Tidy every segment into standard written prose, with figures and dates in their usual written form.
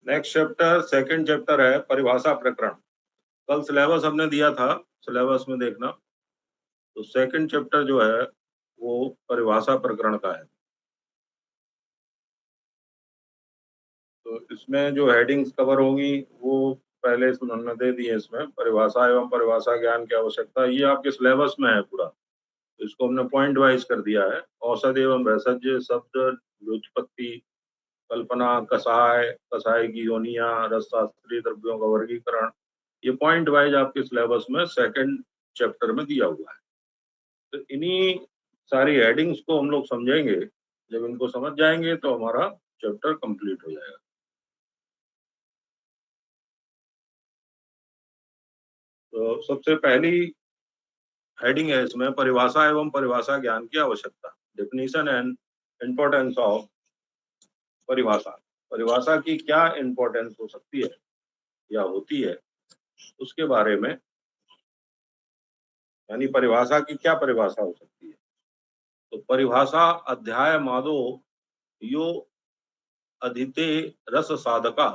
Next chapter second chapter है परिभाषा प्रकरण। कल सिलेबस हमने दिया था, सिलेबस में देखना। तो सेकंड चैप्टर जो है वो परिभाषा प्रकरण का है। तो इसमें जो हेडिंग्स कवर होंगी वो पहले हमने दे दी है। इसमें परिभाषा एवं परिभाषा ज्ञान की आवश्यकता, ये आपके सिलेबस में है पूरा। तो इसको हमने पॉइंट वाइज कर दिया है। औषध एवं भेषज शब्द, व्युत्पत्ति, कल्पना, कषाय, कषाय की योनियां, रसशास्त्रीय द्रव्यों का वर्गीकरण, ये पॉइंट वाइज आपके सिलेबस में सेकंड चैप्टर में दिया हुआ है। तो इन्हीं सारी हेडिंग्स को हम लोग समझेंगे। जब इनको समझ जाएंगे तो हमारा चैप्टर कंप्लीट हो जाएगा। तो सबसे पहली हेडिंग है इसमें परिभाषा एवं परिभाषा ज्ञान की आवश्यकता, डेफिनेशन एंड इम्पोर्टेंस ऑफ परिभाषा। परिभाषा की क्या इम्पोर्टेंस हो सकती है या होती है उसके बारे में, यानी परिभाषा की क्या परिभाषा हो सकती है। तो परिभाषा अध्याय मादो यो अधीते रस साधका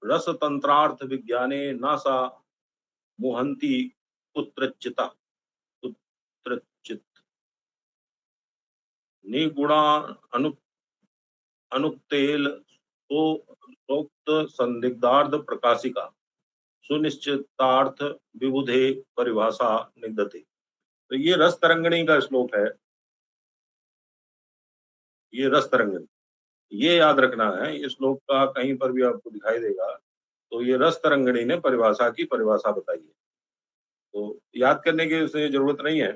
रस तंत्रार्थ विज्ञाने न सा मोहंती कुत्रचिता कुत्रचित निगुणा अनु अनुक्तेल तो प्रोक्त संदिग्धार्थ प्रकाशिका सुनिश्चितार्थ विबुधे परिभाषा निगदते। तो ये रस तरंगिणी का श्लोक है। ये रस तरंगिणी, ये याद रखना है। इस श्लोक का कहीं पर भी आपको दिखाई देगा तो ये रस तरंगिणी ने परिभाषा की परिभाषा बताई है। तो याद करने की उसे जरूरत नहीं है,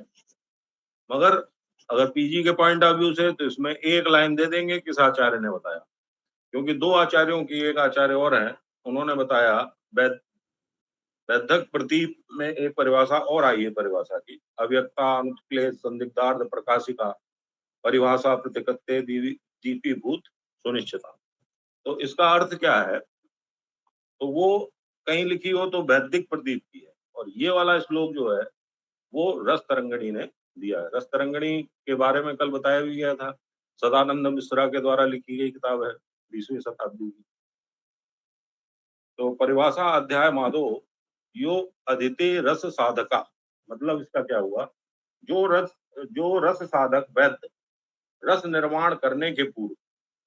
मगर अगर पीजी के पॉइंट ऑफ व्यू से तो इसमें एक लाइन दे देंगे किस आचार्य ने बताया, क्योंकि दो आचार्यों की, एक आचार्य और हैं, उन्होंने बताया। वैधक प्रतीप में एक परिभाषा और आई है परिभाषा की, अव्यक्ता अनुक्लेश संदिग्धार्थ प्रकाशिका परिभाषा प्रतिकत्ते दीपीभूत सुनिश्चिता। तो इसका अर्थ क्या है, तो वो कहीं लिखी हो तो वैदिक प्रदीप की है, और ये वाला श्लोक जो है वो रस तरंगिणी ने दिया है। रस तरंगिणी के बारे में कल बताया भी गया था, सदानंद मिश्रा के द्वारा लिखी गई किताब है 20वीं शताब्दी की। तो परिभाषा अध्याय माधो यो अदिते रस साधका, मतलब इसका क्या हुआ, जो रस साधक वैद्य रस निर्माण करने के पूर्व,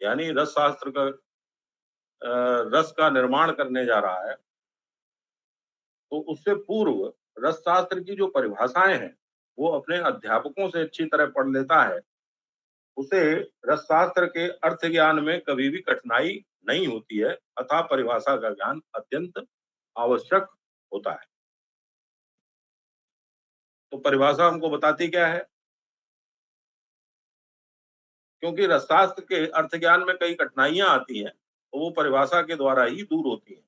यानी रस शास्त्र का रस का निर्माण करने जा रहा है, तो उससे पूर्व रस शास्त्र की जो परिभाषाएं हैं वो अपने अध्यापकों से अच्छी तरह पढ़ लेता है, उसे रसशास्त्र के अर्थ ज्ञान में कभी भी कठिनाई नहीं होती है, अतः परिभाषा का ज्ञान अत्यंत आवश्यक होता है। तो परिभाषा हमको बताती क्या है, क्योंकि रसशास्त्र के अर्थ ज्ञान में कई कठिनाइयां आती हैं तो वो परिभाषा के द्वारा ही दूर होती हैं।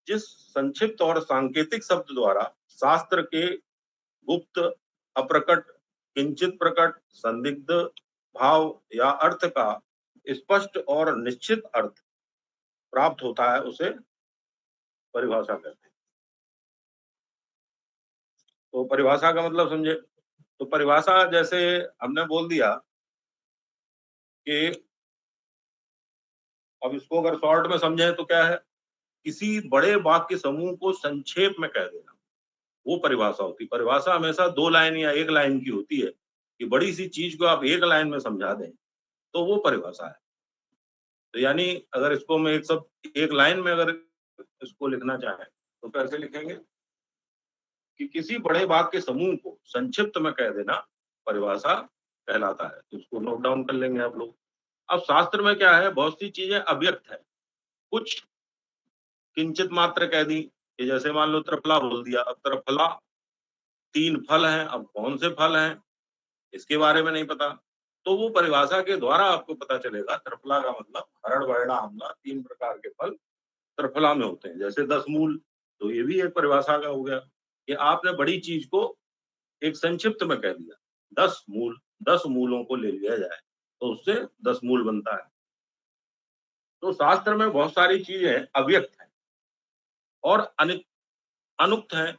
जिस संक्षिप्त और सांकेतिक शब्द द्वारा शास्त्र के गुप्त, अप्रकट, किंचित प्रकट, संदिग्ध भाव या अर्थ का स्पष्ट और निश्चित अर्थ प्राप्त होता है, उसे परिभाषा कहते हैं। तो परिभाषा का मतलब समझे। तो परिभाषा जैसे हमने बोल दिया कि, अब इसको अगर शॉर्ट में समझे तो क्या है, किसी बड़े वाक्य समूह को संक्षेप में कह देना, वो परिभाषा होती है। परिभाषा हमेशा दो लाइन या एक लाइन की होती है, कि बड़ी सी चीज को आप एक लाइन में समझा दें तो वो परिभाषा है। तो यानी अगर इसको मैं एक लाइन में अगर इसको लिखना चाहें तो कैसे लिखेंगे, कि किसी बड़े वाक्य समूह को संक्षिप्त में कह देना परिभाषा कहलाता है। तो इसको नोट डाउन कर लेंगे आप लोग। अब शास्त्र में क्या है, बहुत सी चीजें अव्यक्त है, कुछ किंचित मात्र कह दी, कि जैसे मान लो त्रिफला बोल दिया। अब त्रिफला 3 फल हैं, अब कौन से फल हैं इसके बारे में नहीं पता, तो वो परिभाषा के द्वारा आपको पता चलेगा। त्रिफला का मतलब हरण, वैरणा, आमला, 3 प्रकार के फल त्रिफला में होते हैं। जैसे 10 मूल, तो ये भी एक परिभाषा का हो गया, कि आपने बड़ी चीज को एक संक्षिप्त में कह दिया। 10 मूल, 10 मूलों को ले लिया जाए तो उससे 10 मूल बनता है। तो शास्त्र में बहुत सारी चीजें अव्यक्त हैं और अनुक्त हैं,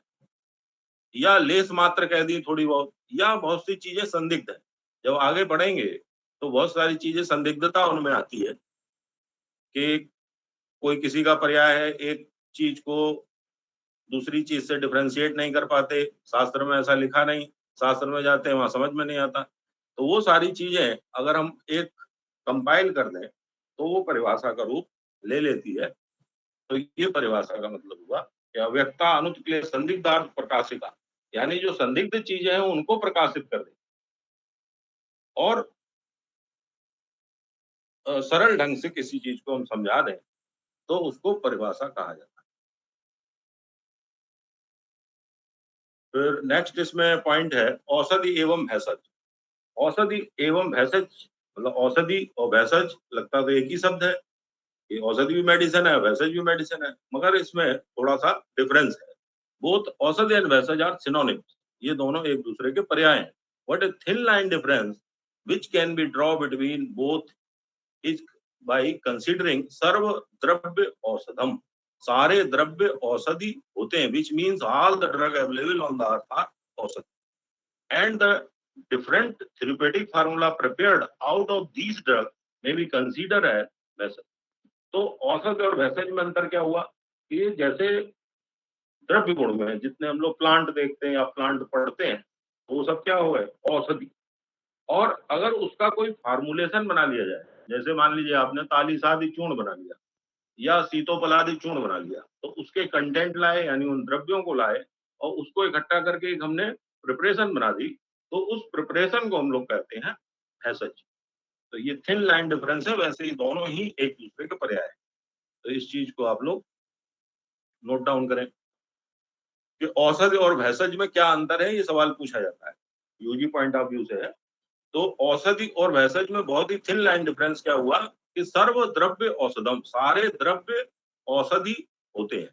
या लेस मात्र कह दी थोड़ी बहुत, या बहुत सी चीजें संदिग्ध है। जब आगे बढ़ेंगे तो बहुत सारी चीजें संदिग्धता उनमें आती है, कि कोई किसी का पर्याय है, एक चीज को दूसरी चीज से डिफरेंशिएट नहीं कर पाते, शास्त्र में ऐसा लिखा नहीं, शास्त्र में जाते हैं वहां समझ में नहीं आता। तो वो सारी चीजें अगर हम एक कंपाइल कर दें तो वो परिभाषा का रूप ले लेती है। तो ये परिभाषा का मतलब हुआ कि अव्यक्ता अनुत्क्लेश संदिग्धार्थ प्रकाशिका, यानी जो संदिग्ध चीजें हैं उनको प्रकाशित कर दे और सरल ढंग से किसी चीज को हम समझा दें तो उसको परिभाषा कहा जाता है। फिर नेक्स्ट इसमें पॉइंट है औषधि एवं भेषज। औषधि एवं भेषज मतलब औषधि और भेषज लगता तो एक ही शब्द है, ये औषधि भी मेडिसिन है, भेषज भी मेडिसिन है, मगर इसमें थोड़ा सा डिफरेंस है। बोथ औषधि एंड भेषज आर सिनोनिम्स, ये दोनों एक दूसरे के पर्याय हैं। What a thin line difference which can be drawn between both is by considering सर्व द्रव्य औषधम, सारे द्रव्य औषधि होते हैं, which means all the drug available on the earth are औषधि, and the different therapeutic formula prepared out of these drugs may be considered as vessel। तो औषध और भेषज में अंतर क्या हुआ कि जैसे द्रव्य गुण में जितने हम लोग प्लांट देखते हैं या प्लांट पढ़ते हैं तो वो सब क्या हो गए औषधि। और अगर उसका कोई फार्मूलेशन बना लिया जाए, जैसे मान लीजिए आपने तालीसादी चूर्ण बना लिया या सीतोपलादी चूर्ण बना लिया, तो उसके कंटेंट लाए यानी उन द्रव्यों को लाए और उसको इकट्ठा करके एक हमने प्रिपरेशन बना दी, तो उस प्रिपरेशन को हम लोग कहते हैं भेषज। तो ये थिन लाइन डिफरेंस है, वैसे ही दोनों ही एक दूसरे के पर्याय है। तो इस चीज को आप लोग नोट डाउन करें कि औषधि और भेषज में क्या अंतर है, ये सवाल पूछा जाता है यूजी पॉइंट ऑफ व्यू से है। तो औषधि और भेषज में बहुत ही थिन लाइन डिफरेंस क्या हुआ कि सर्व द्रव्य औषधम, सारे द्रव्य औषधि होते हैं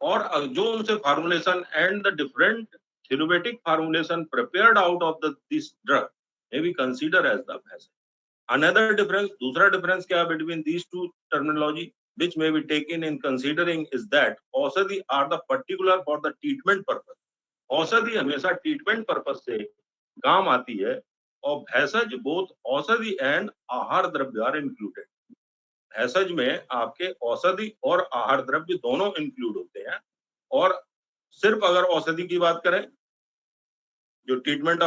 और जो उनसे formulation and the different therapeutic formulation prepared out of the this drug may be consider as the भेषज। अनदर डिफरेंस, दूसरा डिफरेंस क्या between these two terminology which may be taken in considering is that औषधि are the particular for the treatment purpose। औषधि हमेशा treatment purpose से काम आती है और भेषज बोथ औषधि एंड आहार द्रव्य आर इंक्लूडेड। भेषज में आपके औषधि और आहार द्रव्य दोनों इंक्लूड होते हैं। और सिर्फ अगर औषधि की बात करें, जो ट्रीटमेंट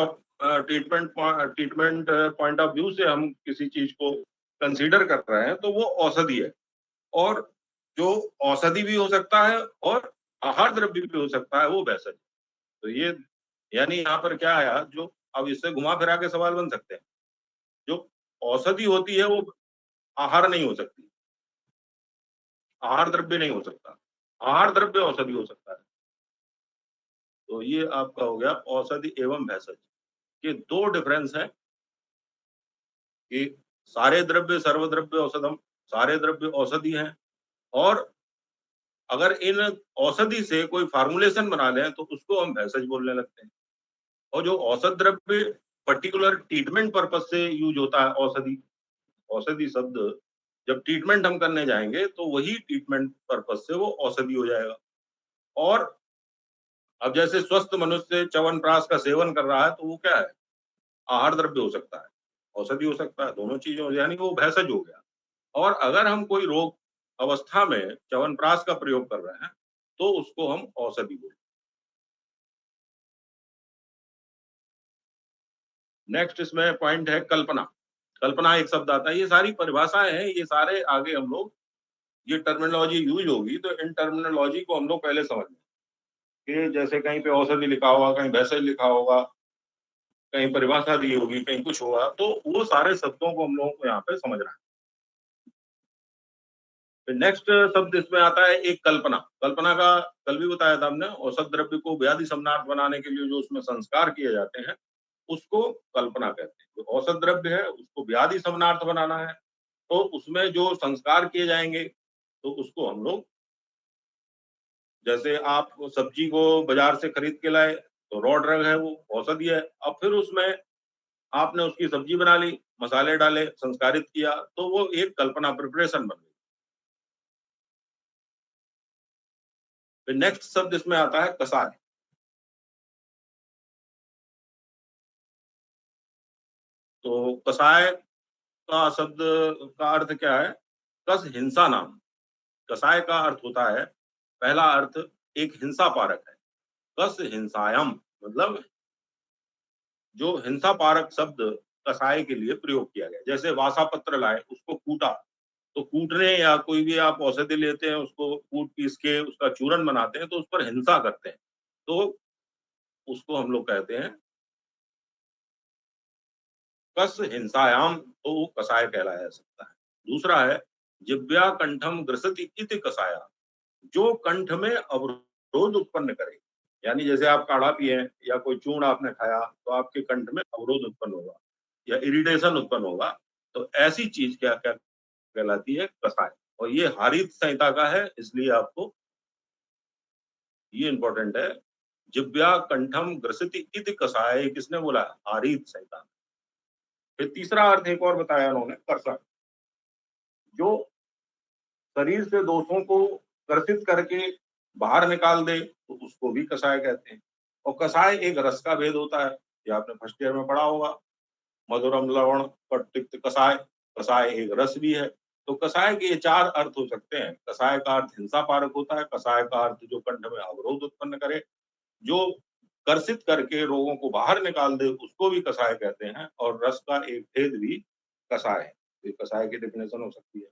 पॉइंट ऑफ व्यू से हम किसी चीज को कंसीडर कर रहे हैं तो वो औषधि है। और जो औषधि भी हो सकता है और आहार द्रव्य भी हो सकता है वो भेषज। तो ये यानी यहाँ पर क्या आया, जो अब इससे घुमा फिरा के सवाल बन सकते हैं, जो औषधि होती है वो आहार नहीं हो सकती, आहार द्रव्य नहीं हो सकता, आहार द्रव्य औषधि हो सकता है। तो ये आपका हो गया औषधि एवं भेषज के दो डिफरेंस है कि सारे द्रव्य सर्वद्रव्य औषधम, सारे द्रव्य औषधि हैं और अगर इन औषधि से कोई फार्मूलेशन बना लें तो उसको हम भेषज बोलने लगते हैं। और जो औषध द्रव्य पर्टिकुलर ट्रीटमेंट पर्पस से यूज होता है, औषधि, औषधि शब्द जब ट्रीटमेंट हम करने जाएंगे तो वही ट्रीटमेंट पर्पस से वो औषधि हो जाएगा। और अब जैसे स्वस्थ मनुष्य च्यवनप्राश का सेवन कर रहा है तो वो क्या है, आहार द्रव्य हो सकता है, औषधि हो सकता है, दोनों चीजें हो, यानी वो भेषज हो गया। और अगर हम कोई रोग अवस्था में च्यवनप्राश का प्रयोग कर रहे हैं तो उसको हम औषधि बोलते हैं। नेक्स्ट इसमें पॉइंट है कल्पना। कल्पना एक शब्द आता है, ये सारी परिभाषाएं हैं, ये सारे आगे हम लोग ये टर्मिनोलॉजी यूज होगी तो इन टर्मिनोलॉजी को हम लोग पहले समझ लें कि जैसे कहीं पे औषधि लिखा होगा, कहीं भेषज लिखा होगा, कहीं परिभाषा दी होगी, कहीं कुछ होगा, तो वो सारे शब्दों को हम लोगों को यहाँ पे समझना है। नेक्स्ट शब्द इसमें आता है एक कल्पना। कल्पना का कल भी बताया था हमने, औषध द्रव्य को व्याधि सम्राट बनाने के लिए जो उसमें संस्कार किए जाते हैं उसको कल्पना कहते हैं। जो औषध द्रव्य है उसको व्याधि सम्राट बनाना है तो उसमें जो संस्कार किए जाएंगे तो उसको हम लोग, जैसे आप सब्जी को बाजार से खरीद के लाए तो रॉ ड्रग है, वो औषधि है। अब फिर उसमें आपने उसकी सब्जी बना ली, मसाले डाले, संस्कारित किया तो वो एक कल्पना प्रिपरेशन बन गई। फिर नेक्स्ट शब्द इसमें आता है कसाय। तो कसाय का शब्द का अर्थ क्या है, कस हिंसा नाम, कसाय का अर्थ होता है, पहला अर्थ एक हिंसा पारक है। कस हिंसायाम मतलब जो हिंसा पारक शब्द कसाय के लिए प्रयोग किया गया। जैसे वासापत्र लाए, उसको कूटा, तो कूटने या कोई भी आप औषधि लेते हैं, उसको कूट-पीस के उसका चूरन बनाते हैं, तो उस पर हिंसा करते हैं। तो उसको हम लोग कहते हैं कस हिंसायाम, तो वो कसाय कहलाया जा सकता है। दूसरा है जिह्वा कंठम ग्रसति इति कसाया, जो कंठ में अवरोध उत्पन्न करे। यानी जैसे आप काढ़ा पिए या कोई चूर्ण आपने खाया, तो आपके कंठ में अवरोध उत्पन्न होगा या इरिटेशन उत्पन्न होगा। तो ऐसी चीज क्या क्या कहलाती है? कसाय। और ये हारीत संहिता का है, इसलिए आपको ये इंपॉर्टेंट है। जिह्वा कंठम ग्रसति इति कसाय, ये किसने बोला? हारीत संहिता। फिर तीसरा अर्थ एक और बताया उन्होंने, कर्षण, जो शरीर से दोषों को कर्षित करके बाहर निकाल दे, तो उसको भी कषाय कहते हैं। और कषाय एक रस का भेद होता है, ये आपने फर्स्ट ईयर में पढ़ा होगा। मधुरम लवण पर तिक्त कषाय, कषाय एक रस भी है। तो कषाय के ये चार अर्थ हो सकते हैं। कषाय का अर्थ हिंसा पारक होता है, कषाय का अर्थ जो कंठ में अवरोध उत्पन्न करे, जो कर्षित करके रोगों को बाहर निकाल दे, उसको भी कषाय कहते हैं। और रस का एक भेद भी कषाय है। तो ये कषाय की डेफिनेशन हो सकती है।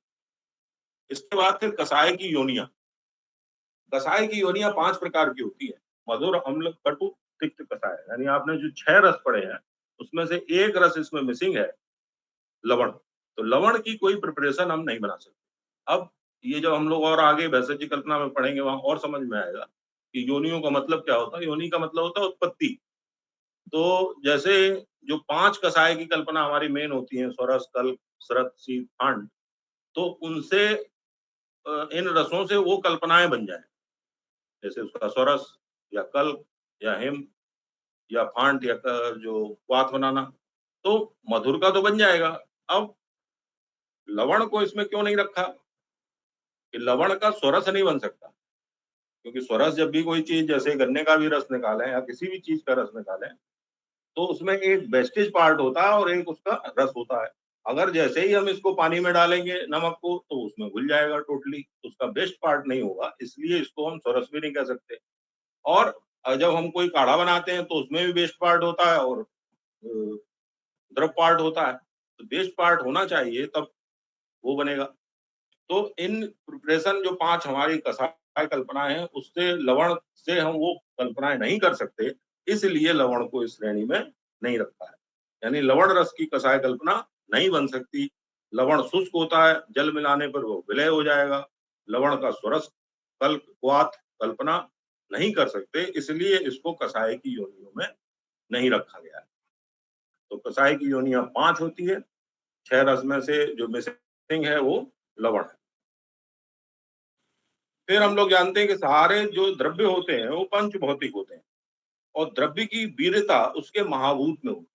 इसके बाद फिर कषाय की योनियां। कषाय की योनियां 5 प्रकार की होती है। मधुर, अम्ल, कटु, तिक्त कषाय। यानी आपने जो 6 रस पढ़े हैं, उसमें से एक रस इसमें मिसिंग है, लवण। तो लवण की कोई प्रिपरेशन हम नहीं बना सकते। अब ये जब हम लोग और आगे भैंसज की कल्पना में पढ़ेंगे, वहां और समझ में आएगा कि योनियों का मतलब क्या होता है। योनि का मतलब होता है उत्पत्ति। तो जैसे जो 5 कषाय की कल्पना हमारी मेन होती है, स्वरस, कल्प, सरत, शीत, भांड, तो उनसे इन रसों से वो कल्पनाएं बन जाए। जैसे उसका स्वरस या कल्प या हिम या फांट या जो क्वाथ बनाना, तो मधुर का तो बन जाएगा। अब लवण को इसमें क्यों नहीं रखा? कि लवण का स्वरस नहीं बन सकता, क्योंकि स्वरस जब भी कोई चीज, जैसे गन्ने का भी रस निकालें या किसी भी चीज का रस निकालें, तो उसमें एक वेस्टेज पार्ट होता है और एक उसका रस होता है। अगर जैसे ही हम इसको पानी में डालेंगे नमक को, तो उसमें घुल जाएगा टोटली, उसका बेस्ट पार्ट नहीं होगा, इसलिए इसको हम स्वरस भी नहीं कह सकते। और जब हम कोई काढ़ा बनाते हैं, तो उसमें भी बेस्ट पार्ट होता है और द्रव पार्ट होता है। तो बेस्ट पार्ट होना चाहिए, तब वो बनेगा। तो इन प्रिपरेशन जो 5 हमारी कसाय कल्पनाएं हैं, उससे लवण से हम वो कल्पनाएं नहीं कर सकते, इसलिए लवण को इस श्रेणी में नहीं रखा है। यानी लवण रस की कसाय कल्पना नहीं बन सकती। लवण शुष्क होता है, जल मिलाने पर वो विलय हो जाएगा। लवण का स्वरस, कल्प, क्वाथ कल्पना नहीं कर सकते, इसलिए इसको कसाय की योनियों में नहीं रखा गया है। तो कसाय की योनियां 5 होती है। 6 रस में से जो मिसिंग है वो लवण है। फिर हम लोग जानते हैं कि सारे जो द्रव्य होते हैं वो पंच भौतिक होते हैं, और द्रव्य की वीरता उसके महाभूत में होती है।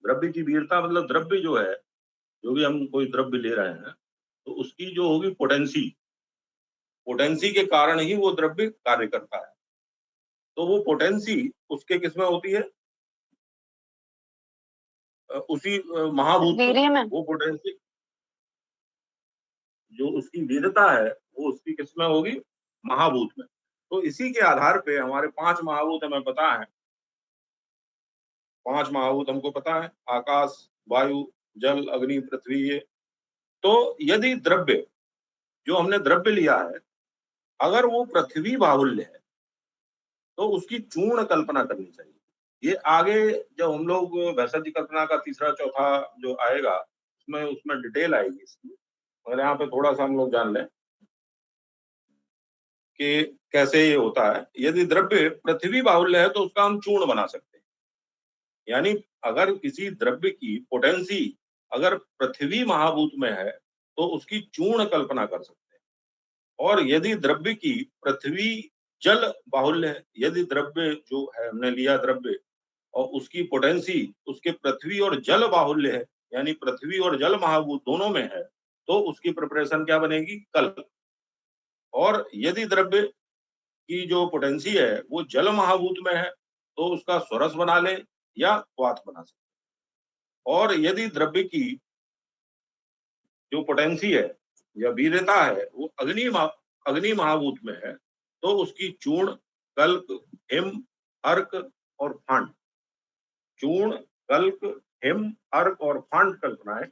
द्रव्य की वीरता मतलब द्रव्य जो है, जो भी हम कोई द्रव्य ले रहे हैं, तो उसकी जो होगी पोटेंसी, पोटेंसी के कारण ही वो द्रव्य कार्य करता है। तो वो पोटेंसी उसके किसमें होती है? उसी महाभूत में। वीर्य में। वो पोटेंसी जो उसकी वीरता है, वो उसकी किसमें होगी? महाभूत में। तो इसी के आधार पे हमारे 5 महाभूत हमें पता है। 5 महाभूत हमको पता है, आकाश, वायु, जल, अग्नि, पृथ्वी, ये। तो यदि द्रव्य, जो हमने द्रव्य लिया है, अगर वो पृथ्वी बाहुल्य है, तो उसकी चूर्ण कल्पना करनी चाहिए। ये आगे जब हम लोग वैशज्य कल्पना का तीसरा चौथा जो आएगा, उसमें उसमें डिटेल आएगी इसकी। और यहाँ पे थोड़ा सा हम लोग जान लें कि कैसे ये होता है। यदि द्रव्य पृथ्वी बाहुल्य है, तो उसका हम चूर्ण बना सकते हैं। यानी अगर किसी द्रव्य की पोटेंसी अगर पृथ्वी महाभूत में है, तो उसकी चूर्ण कल्पना कर सकते हैं। और यदि द्रव्य की पृथ्वी जल बाहुल्य है, यदि द्रव्य जो है हमने लिया द्रव्य और उसकी पोटेंसी उसके पृथ्वी और जल बाहुल्य है, यानी पृथ्वी और जल महाभूत दोनों में है, तो उसकी प्रिपरेशन क्या बनेगी? कल्प। और यदि द्रव्य की जो पोटेंसी है वो जल महाभूत में है, तो उसका स्वरस बना ले या क्वाथ बना सकते। और यदि द्रव्य की जो पोटेंसी है या वीर्यता है वो अग्नि महाभूत में है तो उसकी चूर्ण, कल्क, हिम, अर्क और फांड, चूर्ण, कल्क, हिम, अर्क और फांड कल्पनाएं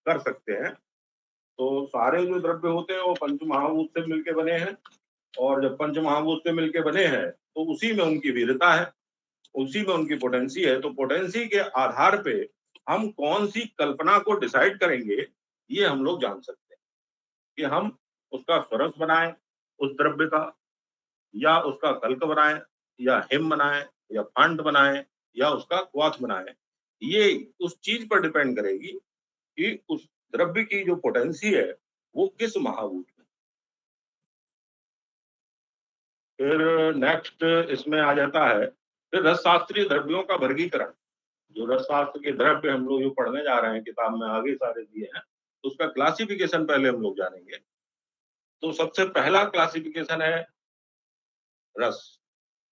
कर सकते हैं। तो सारे जो द्रव्य होते हैं वो पंच महाभूत से मिलके बने हैं, और जब पंच महाभूत से मिलके बने हैं तो उसी में उनकी वीरता है, उसी में उनकी पोटेंसी है। तो पोटेंसी के आधार पे हम कौन सी कल्पना को डिसाइड करेंगे, ये हम लोग जान सकते हैं कि हम उसका स्वरस बनाएं उस द्रव्य का, या उसका कल्क बनाएं, या हिम बनाएं, या फांड बनाएं, या उसका क्वाथ बनाएं। ये उस चीज पर डिपेंड करेगी कि उस द्रव्य की जो पोटेंसी है वो किस महाभूत में। फिर नेक्स्ट इसमें आ जाता है फिर रसशास्त्रीय द्रव्यों का वर्गीकरण। जो रसशास्त्र के द्रव्य हम लोग जो पढ़ने जा रहे हैं, किताब में आगे सारे दिए हैं, तो उसका क्लासिफिकेशन पहले हम लोग जानेंगे। तो सबसे पहला क्लासिफिकेशन है रस,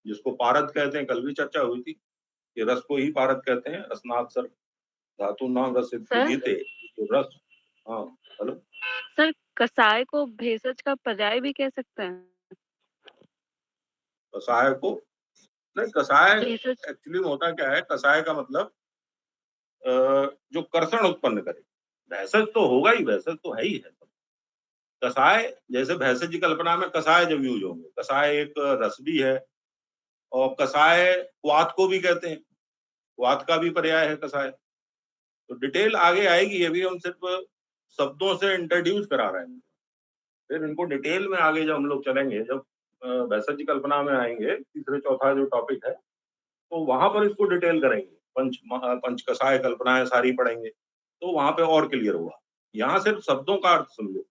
जिसको पारद कहते हैं। कल भी चर्चा हुई थी कि रस को ही पारद कहते हैं। रसनाक्षर धातु नाम रस सर थे तो रस। हाँ हेलो सर, कसाय को भेषज का पर्याय भी कह सकते हैं। कसाय को नहीं, कसाय भेषज एक्चुअली में होता क्या है, कसाय का मतलब जो कर्षण उत्पन्न करे। भैंसज तो होगा ही, भैंसज तो है ही है। कसाय जैसे भैंसज की कल्पना में कसाय जब यूज होंगे, कसाय एक रस भी है, और कसाय क्वाथ को भी कहते हैं, क्वाथ का भी पर्याय है कसाय। तो डिटेल आगे आएगी, अभी हम सिर्फ शब्दों से इंट्रोड्यूस करा रहे हैं। फिर इनको डिटेल में आगे जब हम लोग चलेंगे, जब भैंसज की कल्पना में आएंगे, तीसरे चौथा जो टॉपिक है, तो वहां पर इसको डिटेल करेंगे। पंच कसाय कल्पनाएं सारी पढ़ेंगे, तो वहां पे और क्लियर होगा। यहाँ सिर्फ शब्दों का अर्थ समझो।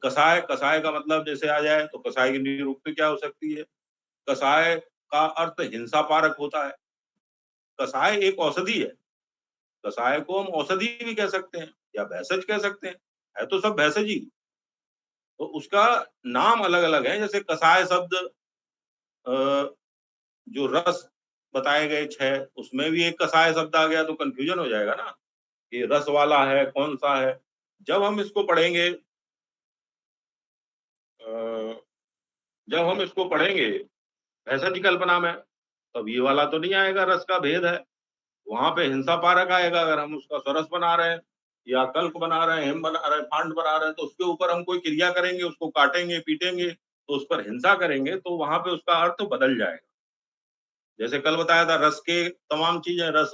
कसाय, कसाय का मतलब जैसे आ जाए तो कसाय की निरुक्ति क्या हो सकती है। कसाय का अर्थ हिंसा पारक होता है। कसाय एक औषधि है, कसाय को हम औषधि भी कह सकते हैं या भेषज कह सकते हैं, है तो सब भेषज ही। तो उसका नाम अलग अलग है। जैसे कसाय शब्द जो रस बताए गए 6, उसमें भी एक कसाय शब्द आ गया तो कंफ्यूजन हो जाएगा ना कि रस वाला है कौन सा है। जब हम इसको पढ़ेंगे जब हम इसको पढ़ेंगे भेषज की कल्पना में, तब ये वाला तो नहीं आएगा, रस का भेद है। वहां पे हिंसा पारक आएगा। अगर हम उसका सरस बना रहे हैं, या कल्क बना रहे हैं, हिम बना रहे हैं, फांड बना रहे हैं, तो उसके ऊपर हम कोई क्रिया करेंगे, उसको काटेंगे पीटेंगे, तो उस पर हिंसा करेंगे, तो वहां पे उसका अर्थ बदल जाएगा। जैसे कल बताया था, रस के तमाम चीजें, रस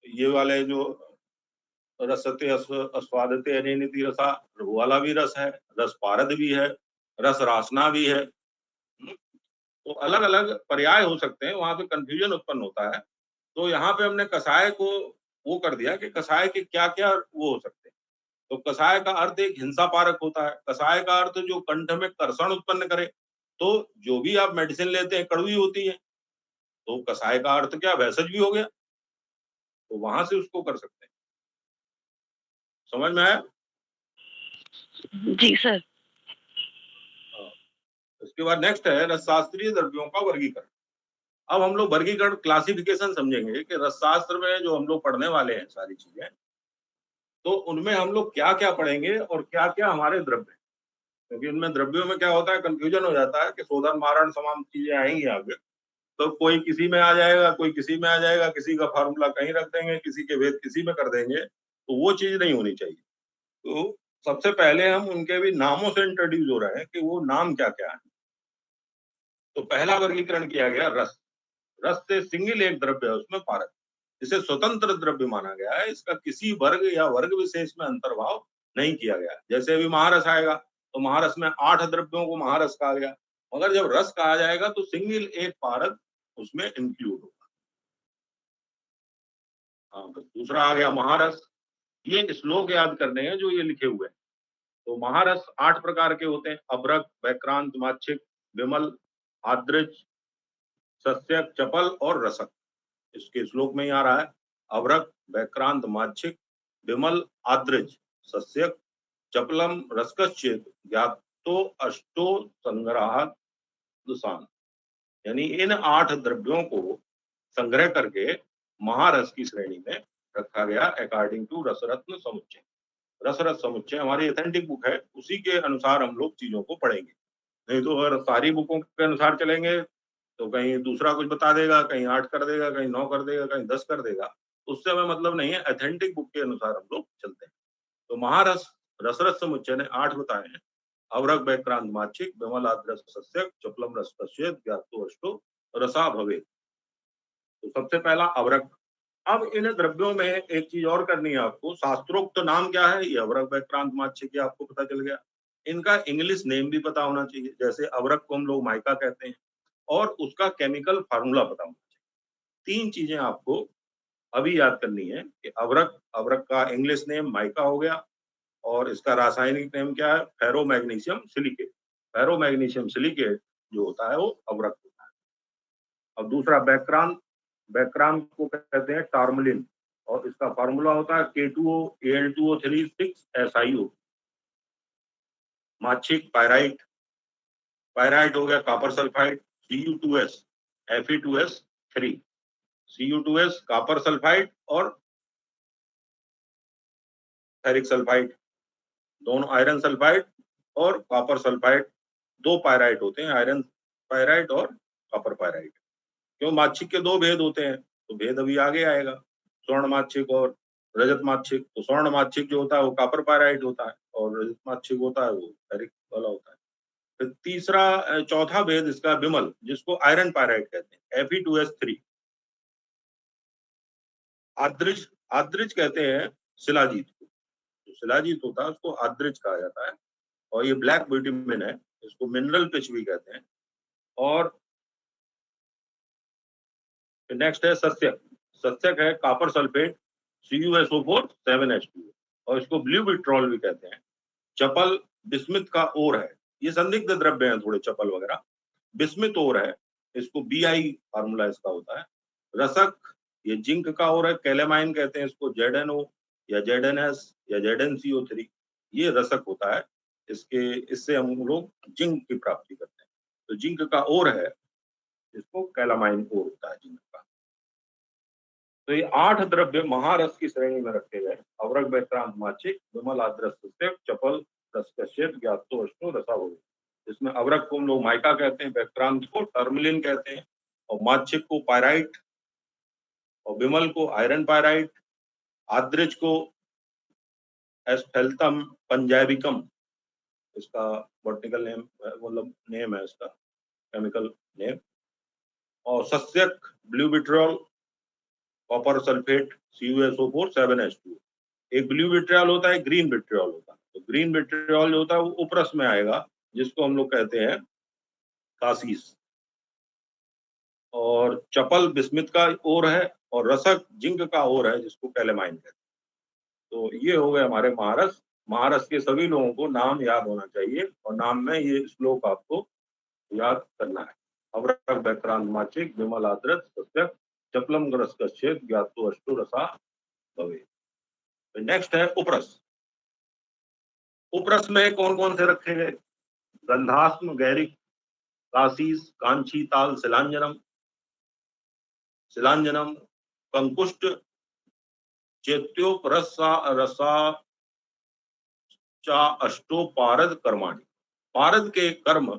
ये वाले जो रसते अस्वादते अनिति रसा, वो वाला भी रस है, रस पारद भी है, रस रासना भी है। तो अलग अलग पर्याय हो सकते हैं, वहां पे कंफ्यूजन उत्पन्न होता है। तो यहाँ पे हमने कसाय को वो कर दिया कि कसाय के क्या क्या वो हो सकते हैं। तो कसाय का अर्थ एक हिंसा पारक होता है। कसाय का अर्थ जो कंठ में कर्षण उत्पन्न करे। तो जो भी आप मेडिसिन लेते हैं कड़वी होती है, तो कसाय का अर्थ क्या, भेषज भी हो गया। तो वहां से उसको कर सकते हैं। समझ में आया? जी सर। हाँ। उसके बाद नेक्स्ट है रसशास्त्रीय द्रव्यों का वर्गीकरण। अब हम लोग वर्गीकरण क्लासिफिकेशन समझेंगे कि रसशास्त्र में जो हम लोग पढ़ने वाले हैं सारी चीजें, तो उनमें हम लोग क्या क्या पढ़ेंगे और क्या क्या हमारे द्रव्य हैं। क्योंकि उनमें द्रव्यों में क्या होता है, कंफ्यूजन हो जाता है कि शोधन मारण तमाम चीजें आएंगी आगे। तो कोई किसी में आ जाएगा, कोई किसी में आ जाएगा, किसी का फार्मूला कहीं रख देंगे, किसी के भेद किसी में कर देंगे, तो वो चीज नहीं होनी चाहिए। तो सबसे पहले हम उनके भी नामों से इंट्रोड्यूस हो रहे हैं कि वो नाम क्या क्या है। तो पहला वर्गीकरण किया गया रस। रस से सिंगल एक द्रव्य है उसमें पारक, इसे स्वतंत्र द्रव्य माना गया है। इसका किसी वर्ग या वर्ग विशेष में अंतर्भाव नहीं किया गया। जैसे अभी महारस आएगा तो महारस में 8 द्रव्यों को महारस कहा गया, मगर जब रस कहा जाएगा तो सिंगल एक पारक उसमें इंक्लूड होगा। हाँ, तो दूसरा आ गया महारस। ये श्लोक याद करने हैं जो ये लिखे हुए हैं। तो महारस 8 प्रकार के होते हैं: अभ्रक, वैक्रांत, माच्छिक, विमल, आद्रज, सस्यक, चपल और रसक। इसके श्लोक में ही आ रहा है। अभ्रक, वैक्रांत, माच्छिक, विमल, आद्रज, सस्यक, चपलम, रसकश्चेत, ज्ञातो अष्टो संग्रहात दुसान। यानी इन 8 द्रव्यों को संग्रह करके महारस की श्रेणी में रखा गया अकॉर्डिंग टू रसरत्न समुच्चय। रसरस समुच्चय हमारी ऑथेंटिक बुक है, उसी के अनुसार हम लोग चीजों को पढ़ेंगे। नहीं तो अगर सारी बुकों के अनुसार चलेंगे तो कहीं दूसरा कुछ बता देगा, कहीं 8 कर देगा, कहीं 9 कर देगा, कहीं 10 कर देगा। उससे हमें मतलब नहीं है, ऑथेंटिक बुक के अनुसार हम लोग चलते हैं। तो महारस रसरस समुच्चय ने 8 बताए हैं। अवरक बैक्रांत माच्छिक विमल आद्रस सस्यक चपलम रस पश्येत ज्ञातो अष्टो रसा भवेत्। तो सबसे पहला अवरक। अब इन द्रव्यों में एक चीज और करनी है आपको, शास्त्रोक्त तो नाम क्या है, ये अवरक बैक्रांत माच्छिक, ये आपको पता चल गया। इनका इंग्लिश नेम भी पता होना चाहिए, जैसे अवरक को हम लोग माइका कहते हैं, और उसका केमिकल फार्मूला पता होना चाहिए। 3 चीजें आपको अभी याद करनी है कि अवरक, अवरक का इंग्लिश नेम माइका हो गया, और इसका रासायनिक नेम क्या है, फेरोमैग्नीशियम सिलिकेट। फेरोमैग्नीशियम सिलिकेट जो होता है वो अवरक होता है। अब दूसरा बैक्रांत, बैक्रांत को कहते हैं टार्मलिन, और इसका फार्मूला होता है K2O Al2O3 6SiO। माच्छिक pyrite, pyrite हो गया copper sulphide Cu2S Fe2S3, Cu2S copper sulphide और फेरिक सल्फाइड, दोनों आयरन सल्फाइड और कॉपर सल्फाइड, दो पायराइट होते हैं, आयरन पायराइट और कॉपर पायराइट। क्यों, माच्छिक के दो भेद होते हैं, तो भेद अभी आगे आएगा, स्वर्ण माच्छिक और रजत माच्छिक। तो स्वर्ण माच्छिक जो होता है वो कॉपर पायराइट होता है, और रजत माच्छिक होता है वो फेरिक वाला होता है। फिर तीसरा चौथा भेद इसका विमल, जिसको आयरन पायराइट कहते हैं, Fe2S3। आद्रिज, आद्रिज कहते हैं शिलाजीत को, जो शिलाजीत होता है उसको आद्रिज कहा जाता है, और ये ब्लैक बिटुमेन है, इसको मिनरल पिच भी कहते हैं। और नेक्स्ट है सस्यक, सस्यक है कॉपर सल्फेट CuSO4 7H2, और इसको ब्लू विट्रॉल भी कहते हैं। चपल बिस्मित का ओर है, ये संदिग्ध द्रव्य हैं थोड़े चपल वगैरह, बिस्मित ओर है, इसको Bi फार्मूला इसका होता है। रसक, ये जिंक का ओर है, कैलेमाइन कहते हैं इसको, ZnO या ZnS या ZnCO3, ये रसक होता है। इसके, इससे हम लोग जिंक की प्राप्ति करते हैं। तो जिंक का ओर है, इसको कैलामाइन ओर होता है जिंक का। तो ये 8 द्रव्य महारस की श्रेणी में रखे गए। अवरक बैक्रांत माच्छिक विमल आद्रस सस्यक चपल रस कश्यप ज्ञातो अष्टो रसा भवेत्। इसमें अवरक को हम लोग माइका कहते हैं, बैक्रांत को टर्मलिन कहते हैं, और माच्छिक को पायराइट, और विमल को आयरन पायराइट, आद्रिज को एस्फेल्थम पंजैबिकम, इसका बॉटनिकल नेम, मतलब नेम है इसका, केमिकल नेम। और सस्यक blue vitriol copper sulphate CuSO4 7H2। एक ब्लू विट्रियोल होता है, ग्रीन विट्रियोल होता है। तो ग्रीन विट्रियोल जो होता है वो उपरस में आएगा, जिसको हम लोग कहते हैं कासीस। और चपल बिस्मित का ओर है, और रसक जिंक का ओर है, जिसको कैलेमाइन कहते हैं। तो ये हो गए हमारे महारस। महारस के सभी लोगों को नाम याद होना चाहिए, और नाम में ये श्लोक आपको याद करना है। अवरक बैक्रांत माच्छिक विमल आद्रस सस्यक चपलम रस कश्यप ज्ञातो अष्टो रसा भवेत्। नेक्स्ट है उपरस। उपरस में कौन कौन से रखे गए, गंधास्म गैरिक कासीस कांची ताल शिलांजनम, शिलांजनम कंकुष्ट चेत्योपरसा रसा चा अष्टो पारद कर्माणि। पारद के कर्म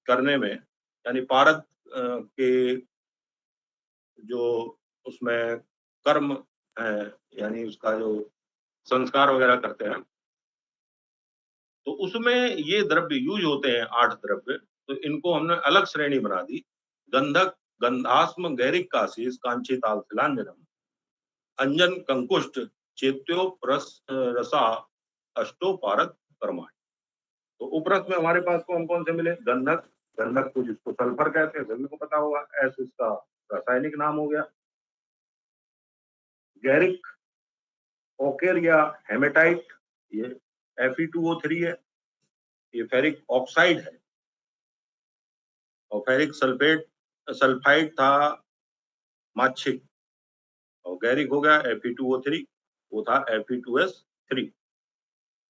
करने में, यानी पारद के जो उसमें कर्म है, यानी उसका जो संस्कार वगैरह करते हैं, तो उसमें ये द्रव्य यूज होते हैं 8 द्रव्य। तो इनको हमने अलग श्रेणी बना दी, गंधक गंधास्म गैरिक कासीस कांची ताल शिलांजनम अंजन कंकुष्ट चेत्यो रसा अष्टो पारद कर्माणि। तो उपरस में हमारे पास कौन कौन से मिले, गंधक, गंधक को जिसको सल्फर कहते हैं सभी को पता होगा, एस इसका रासायनिक नाम हो गया। गैरिक ओकेर या हेमेटाइट, ये Fe2O3 है, ये फेरिक ऑक्साइड है। और फेरिक सल्फेट सल्फाइड था माच्छिक, और गैरिक हो गया Fe2O3, वो था Fe2S3।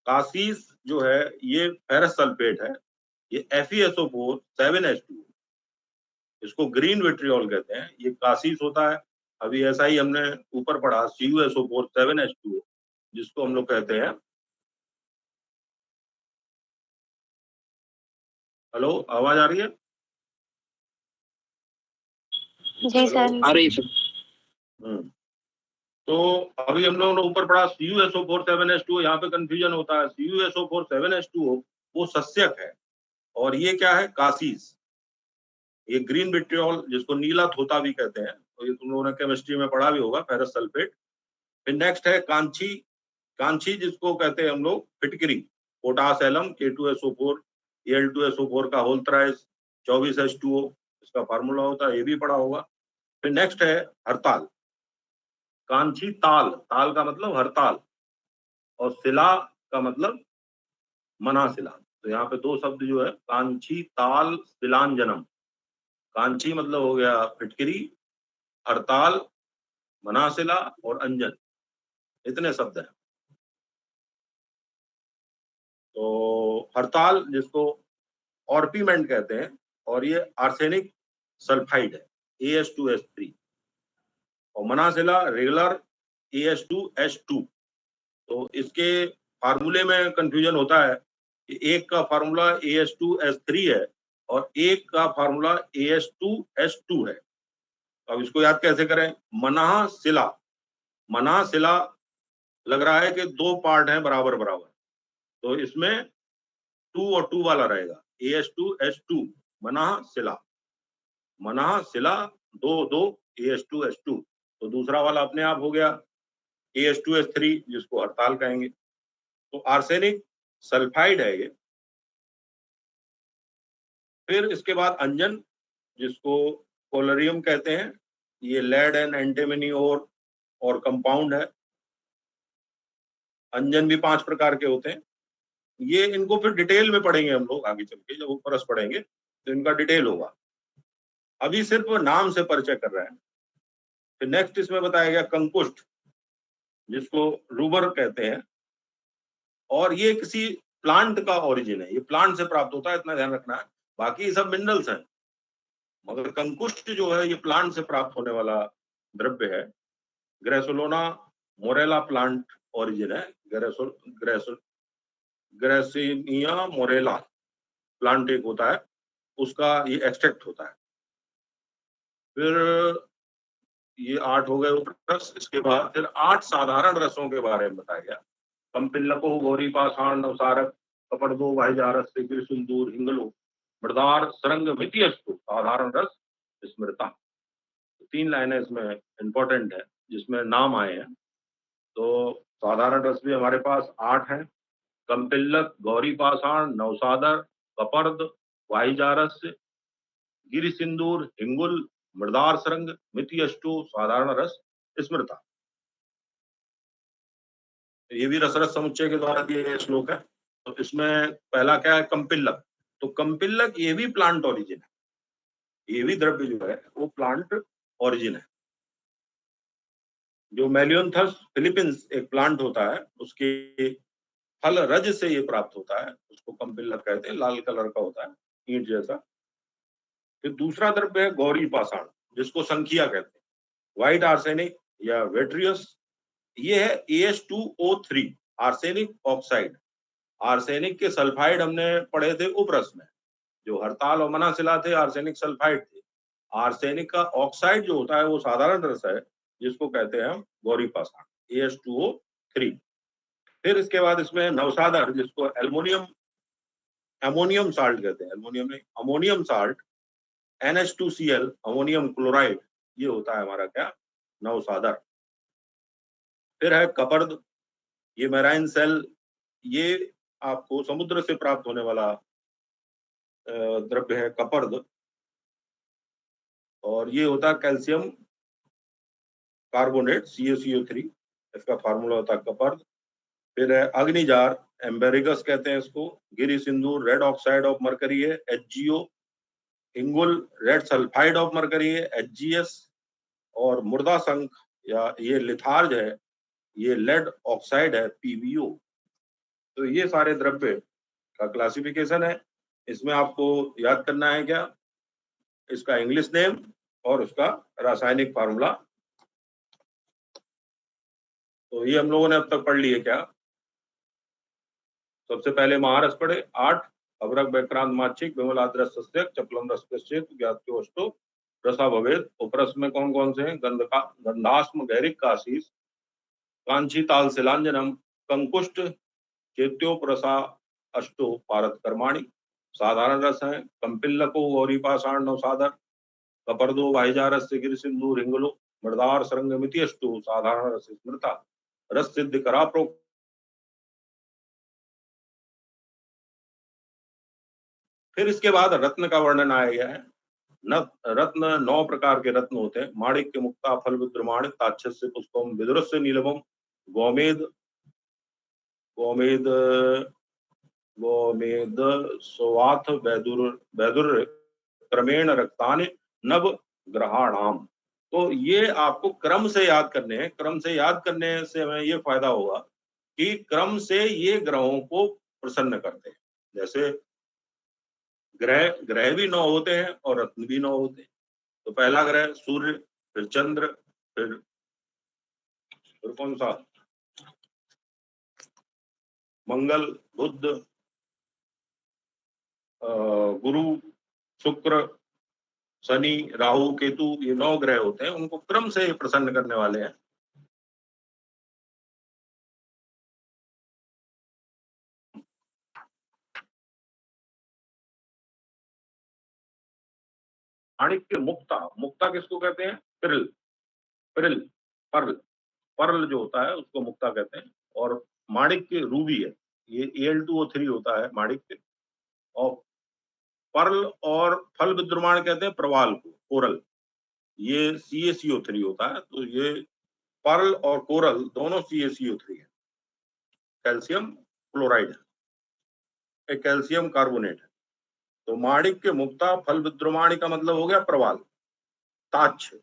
कासीस जो है ये फेरस सल्फेट है, ये FeSO4 7H2, इसको ग्रीन विट्रियोल कहते हैं, ये कासीस होता है। अभी ऐसा ही हमने ऊपर पढ़ा CuSO4 7H2, जिसको हम लोग कहते हैं हेलो, आवाज आ रही है? जी सर। आ रही सर। तो अभी हम लोगों ने ऊपर पढ़ा CuSO4 7H2O, यहाँ पे कंफ्यूजन होता है। CuSO4 7H2O वो सस्यक है, और ये क्या है? कासीस। ये ग्रीन विट्रियोल, जिसको नीला थोता भी कहते हैं, तो ये तुम लोगों ने केमिस्ट्री में पढ़ा भी होगा, फेरस सल्फेट। फिर नेक्स्ट है कांची। कांची जिसको कहते हैं हम लोग फिटकरी, पोटास एलम K2SO4 Al2SO4 का होल थ्राइस 24H2O, इसका फार्मूला होता है, ये भी पढ़ा होगा। फिर नेक्स्ट है हरताल। कांची ताल, ताल का मतलब हरताल, और शिला का मतलब मनाशिला। तो यहाँ पे दो शब्द जो है, कांची ताल शिलांजनम। कांची मतलब हो गया फिटकरी, हरताल, मनाशिला और अंजन, इतने शब्द हैं। तो हरताल जिसको ऑर्पीमेंट कहते हैं, और ये आर्सेनिक सल्फाइड है AS2S3, और मनाशिला रेगुलर AS2H2। तो इसके फार्मूले में कंफ्यूजन होता है कि एक का फार्मूला AS2S3 है और एक का फार्मूला AS2H2 है। तो अब इसको याद कैसे करें? मनाशिला, मनाशिला लग रहा है कि दो पार्ट हैं बराबर बराबर, तो इसमें 2 और 2 वाला रहेगा, AS2H2, मनाशिला। मनाशिला 2 2 AS2H2, तो दूसरा वाला अपने आप हो गया AS2S3, जिसको हड़ताल कहेंगे। तो आर्सेनिक सल्फाइड है ये। फिर इसके बाद अंजन, जिसको कोलोरियम कहते हैं, ये लेड एंड एंटीमनी और कंपाउंड है। अंजन भी 5 प्रकार के होते हैं। ये इनको फिर डिटेल में पढ़ेंगे हम लोग आगे चल के, जब ऊपर पढ़ेंगे तो इनका डिटेल होगा, अभी सिर्फ नाम से परिचय कर रहे हैं। फिर नेक्स्ट इसमें बताया गया कंकुष्ट, जिसको रूबर कहते हैं, और ये किसी प्लांट का ओरिजिन है, ये प्लांट से प्राप्त होता है, इतना ध्यान रखना है। बाकी सब मिनरल्स हैं, मगर कंकुष्ट जो है ये प्लांट से प्राप्त होने वाला द्रव्य है। ग्रेसोलोना मोरेला प्लांट ओरिजिन है। ग्रेसिनिया मोरेला प्लांट एक होता है, उसका ये एक्सट्रैक्ट होता है। फिर ये 8 हो गए रस। इसके बाद फिर 8 साधारण रसों के बारे में बताया गया। कंपिल्लको गौरी पाषाण नवसारक कपड़दो वाहिजारस सिंदूर हिंगलो मृदार सरंग मितियस्तु साधारण रस स्मृता। 3 लाइनें इसमें इंपॉर्टेंट है जिसमें नाम आए हैं। तो साधारण रस भी हमारे पास 8 हैं। कंपिल्लक, गौरी पाषाण, नवसादर, कपर्द, वाहिजारस, गिरि सिंदूर, हिंगुल, मृदार सरंग, मितियष्टु, साधारण रस स्मृता। ये भी रसरस समुच्चय के द्वारा दिए गए श्लोक है। तो इसमें पहला क्या है? कंपिल्लक। तो कंपिल्लक ये भी प्लांट ओरिजिन है, ये भी द्रव्य जो है वो प्लांट ओरिजिन है। जो मेलियोन्थस फिलिपिन्स एक प्लांट होता है, उसके फल रज से ये प्राप्त होता है, उसको कंपिल्लक कहते हैं, लाल कलर का होता है, ईंट जैसा। फिर दूसरा द्रव्य है गौरी पाषाण, जिसको संखिया कहते हैं, व्हाइट आर्सेनिक या वेट्रियस। ये है AS2O3 आर्सेनिक ऑक्साइड। आर्सेनिक के सल्फाइड हमने पढ़े थे उपरस में, जो हरताल और मनाशिला थे आर्सेनिक सल्फाइड थे। आर्सेनिक का ऑक्साइड जो होता है वो साधारण रस है, जिसको कहते हैं हम गौरी पाषाण AS2O3। फिर इसके बाद इसमें नवसादर, जिसको अमोनियम साल्ट कहते हैं, एल्युमिनियम नहीं, ammonium salt NH2Cl ammonium chloride, ये होता है हमारा क्या? नवसादर। फिर है कपर्द, ये मैराइन सेल, ये आपको समुद्र से प्राप्त होने वाला द्रव्य है कपर्द, और ये होता है कैल्शियम कार्बोनेट CaCO3, इसका फार्मूला होता है कपर्द। फिर है अग्निजार, एम्बेरिगस कहते हैं इसको। गिरि सिंदूर रेड ऑक्साइड ऑफ मरकरी है HgO। हिंगुल रेड सल्फाइड ऑफ मरकरी है HgS। और मुर्दा शंख या ये लिथार्ज है, ये लेड ऑक्साइड है PbO। तो ये सारे द्रव्य का क्लासिफिकेशन है। इसमें आपको याद करना है क्या? इसका इंग्लिश नेम और उसका रासायनिक फार्मूला। तो ये हम लोगों ने अब तक पढ़ लिए क्या? सबसे पहले महारस पढ़े 8, अवरक व्याक्रांत माच्छिक विमलाद्रस्य चपलम रसश्चेत ज्ञात्योष्टो रसा भवेद। उपरस में कौन कौन से हैं? गंधास्म गैरिक काशीस, कांची ताल शिलांजनम, कंकुष्ट, चेत्योपरसा अष्टो पारत कर्माणी। साधारण रस है कंपिल्लको गौरी पाषाण नौ साधर, कपर्दो भाईजारस्य गिर सिंधु रिंगलो, मृदार सरंगमिति अष्टो साधारण रस स्मृता, रस सिद्ध करा प्रो। फिर इसके बाद रत्न का वर्णन आया गया है। रत्न 9 प्रकार के रत्न होते हैं। माणिक्य, मुक्ता, फल विद्रुमाण, ताक्षस्य, पुष्पम, विदुरस्य, नीलमम, गोमेद, गोमेद गोमेद सुवाथ, बैदुर, क्रमेण रक्तानि नव ग्रहाणाम। तो ये आपको क्रम से याद करने हैं। क्रम से याद करने से हमें ये फायदा होगा कि क्रम से ये ग्रहों को प्रसन्न करते हैं। जैसे ग्रह ग्रह भी 9 होते हैं और रत्न भी 9 होते हैं। तो पहला ग्रह सूर्य, फिर चंद्र, फिर कौन सा? मंगल, बुध, गुरु, शुक्र, शनि, राहु, केतु, ये 9 ग्रह होते हैं। उनको क्रम से प्रसन्न करने वाले हैं। माणिक्य, मुक्ता, मुक्ता किसको कहते हैं? पिरल, पिरल, पर्ल, पर्ल जो होता है उसको मुक्ता कहते हैं। और माणिक्य रूबी है, ये Al2O3 होता है माणिक्य। और पर्ल और फल विद्रुमाण कहते हैं प्रवाल को, कोरल, ये CaCO3 होता है। तो ये पर्ल और कोरल दोनों CaCO3 है। कैल्शियम क्लोराइड है, एक कैल्शियम कार्बोनेट है। तो माणिक्य, मुक्ता, फल विद्रुमाणी का मतलब हो गया प्रवाल, ताक्ष,